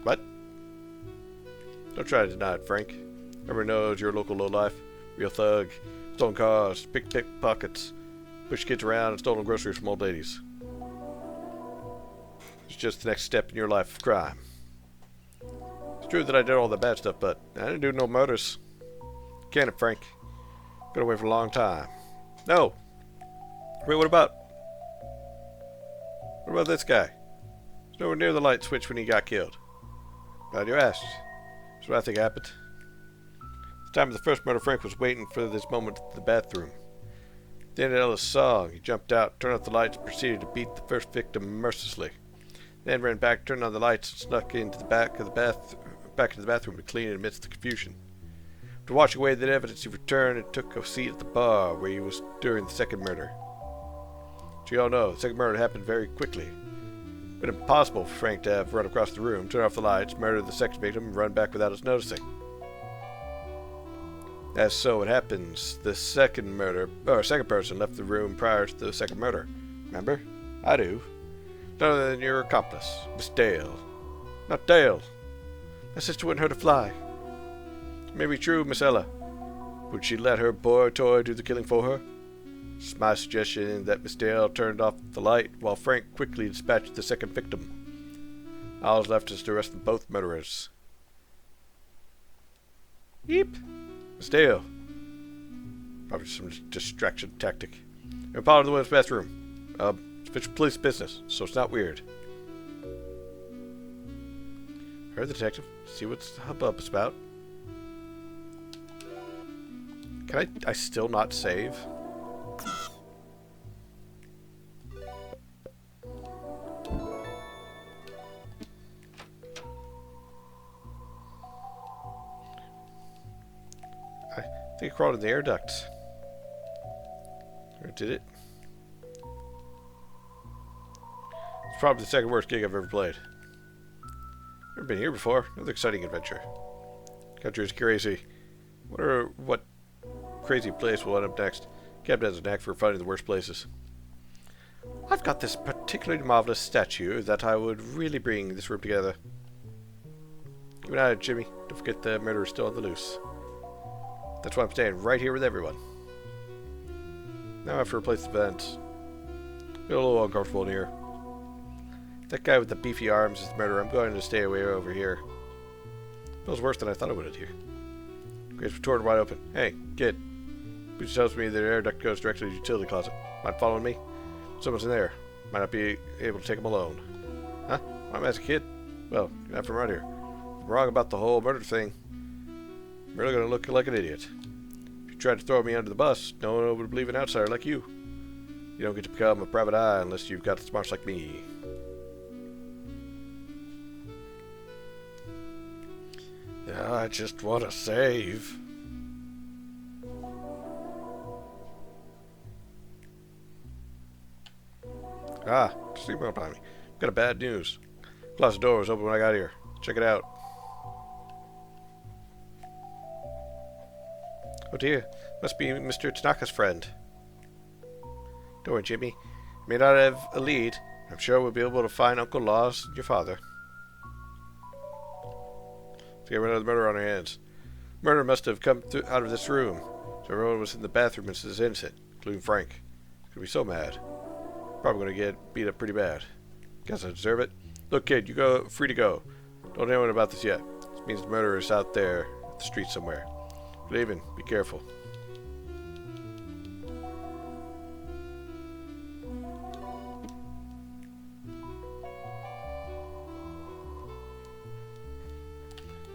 What? Don't try to deny it, Frank. Everyone knows you're a local lowlife, real thug, stolen cars, pickpockets, push kids around, and stolen groceries from old ladies. It's just the next step in your life of crime. It's true that I did all the bad stuff, but I didn't do no murders. Can it, Frank? Got away for a long time. No. Wait, what about this guy? He's nowhere near the light switch when he got killed. Glad you asked. That's what I think happened. At the time of the first murder, Frank was waiting for this moment in the bathroom. At the end of Ella's song, he jumped out, turned off the lights, and proceeded to beat the first victim mercilessly. Then ran back, turned on the lights, and snuck into the back into the bathroom to clean amidst the confusion. After washing away the evidence, he returned and took a seat at the bar where he was during the second murder. As you all know, the second murder happened very quickly. It would have been impossible for Frank to have run across the room, turned off the lights, murdered the second victim, and run back without us noticing. As so it happens, the second person left the room prior to the second murder. Remember? I do. None other than your accomplice, Miss Dale. Not Dale. My sister wouldn't hurt a fly. It may be true, Miss Ella. Would she let her boy toy do the killing for her? It's my suggestion that Miss Dale turned off the light while Frank quickly dispatched the second victim. All that's left is to arrest both murderers. Yeep. Miss Dale. Probably some distraction tactic. You're part of the women's bathroom. It's official police business, so it's not weird. Heard the detective. See what's the hubbub is about. Can I still not save? I think I crawled in the air ducts. Or did it? It's probably the second worst gig I've ever played. Never been here before. Another exciting adventure. Country is crazy. Wonder what crazy place will end up next. Captain has a knack for finding the worst places. I've got this particularly marvelous statue that I would really bring this room together. Keep an eye on it, Jimmy. Don't forget the murderer's still on the loose. That's why I'm staying right here with everyone. Now I have to replace the vents. Feel a little uncomfortable in here. That guy with the beefy arms is the murderer. I'm going to stay away over here. Feels worse than I thought it would here. Grates were torn wide open. Hey, kid. Which tells me that the air duct goes directly to the utility closet. Mind following me? Someone's in there. Might not be able to take him alone. Huh? I'm as a kid? Well, you're not from around here. I'm wrong about the whole murder thing. I'm really going to look like an idiot. If you tried to throw me under the bus, no one would believe an outsider like you. You don't get to become a private eye unless you've got the smarts like me. Yeah, I just want to save. Ah, sleeping up on me. Got a bad news. Closet door was open when I got here. Check it out. Oh dear, must be Mr. Tanaka's friend. Don't worry, Jimmy. May not have a lead. I'm sure we'll be able to find Uncle Laws and your father. Let's get rid of the murder on our hands. Murder must have come out of this room, so everyone was in the bathroom and is innocent, including Frank. He's gonna be so mad. Probably gonna get beat up pretty bad. Guess I deserve it. Look, kid, you go free to go. Don't tell anyone about this yet. This means the murderer is out there at the street somewhere. Leaving. Be careful.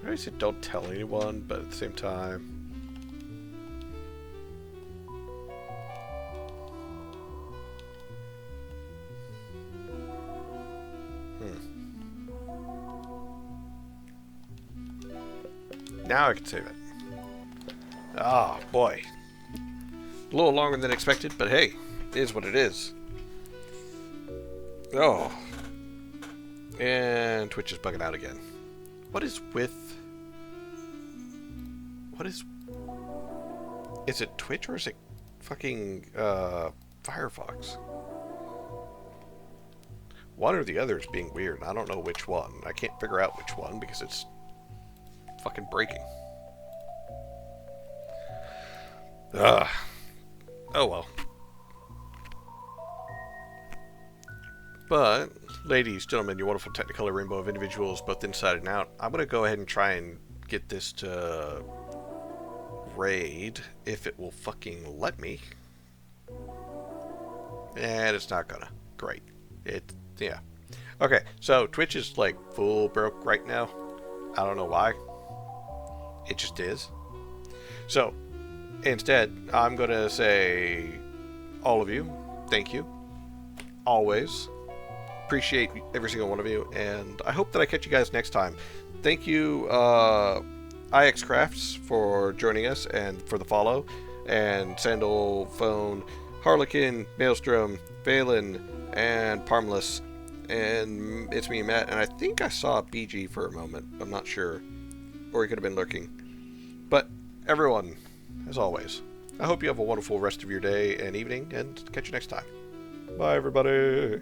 I said don't tell anyone, but at the same time... Now I can save it. Ah, boy. A little longer than expected, but hey, it is what it is. Oh. And Twitch is bugging out again. What is with... What is... Is it Twitch or is it fucking Firefox? One or the other is being weird. I don't know which one. I can't figure out which one because it's fucking breaking. Ugh. Oh well. But, ladies, gentlemen, you wonderful technicolor rainbow of individuals, both inside and out, I'm going to go ahead and try and get this to raid, if it will fucking let me. And it's not gonna. Great. Yeah. Okay, so Twitch is like full broke right now. I don't know why. It just is. So, instead, I'm going to say, all of you, thank you. Always. Appreciate every single one of you, and I hope that I catch you guys next time. Thank you, IX Crafts, for joining us and for the follow, and Sandal, Phone, Harlequin, Maelstrom, Valen, and Parmless, and it's me, Matt, and I think I saw BG for a moment. I'm not sure, or he could have been lurking. But everyone, as always, I hope you have a wonderful rest of your day and evening, and catch you next time. Bye, everybody.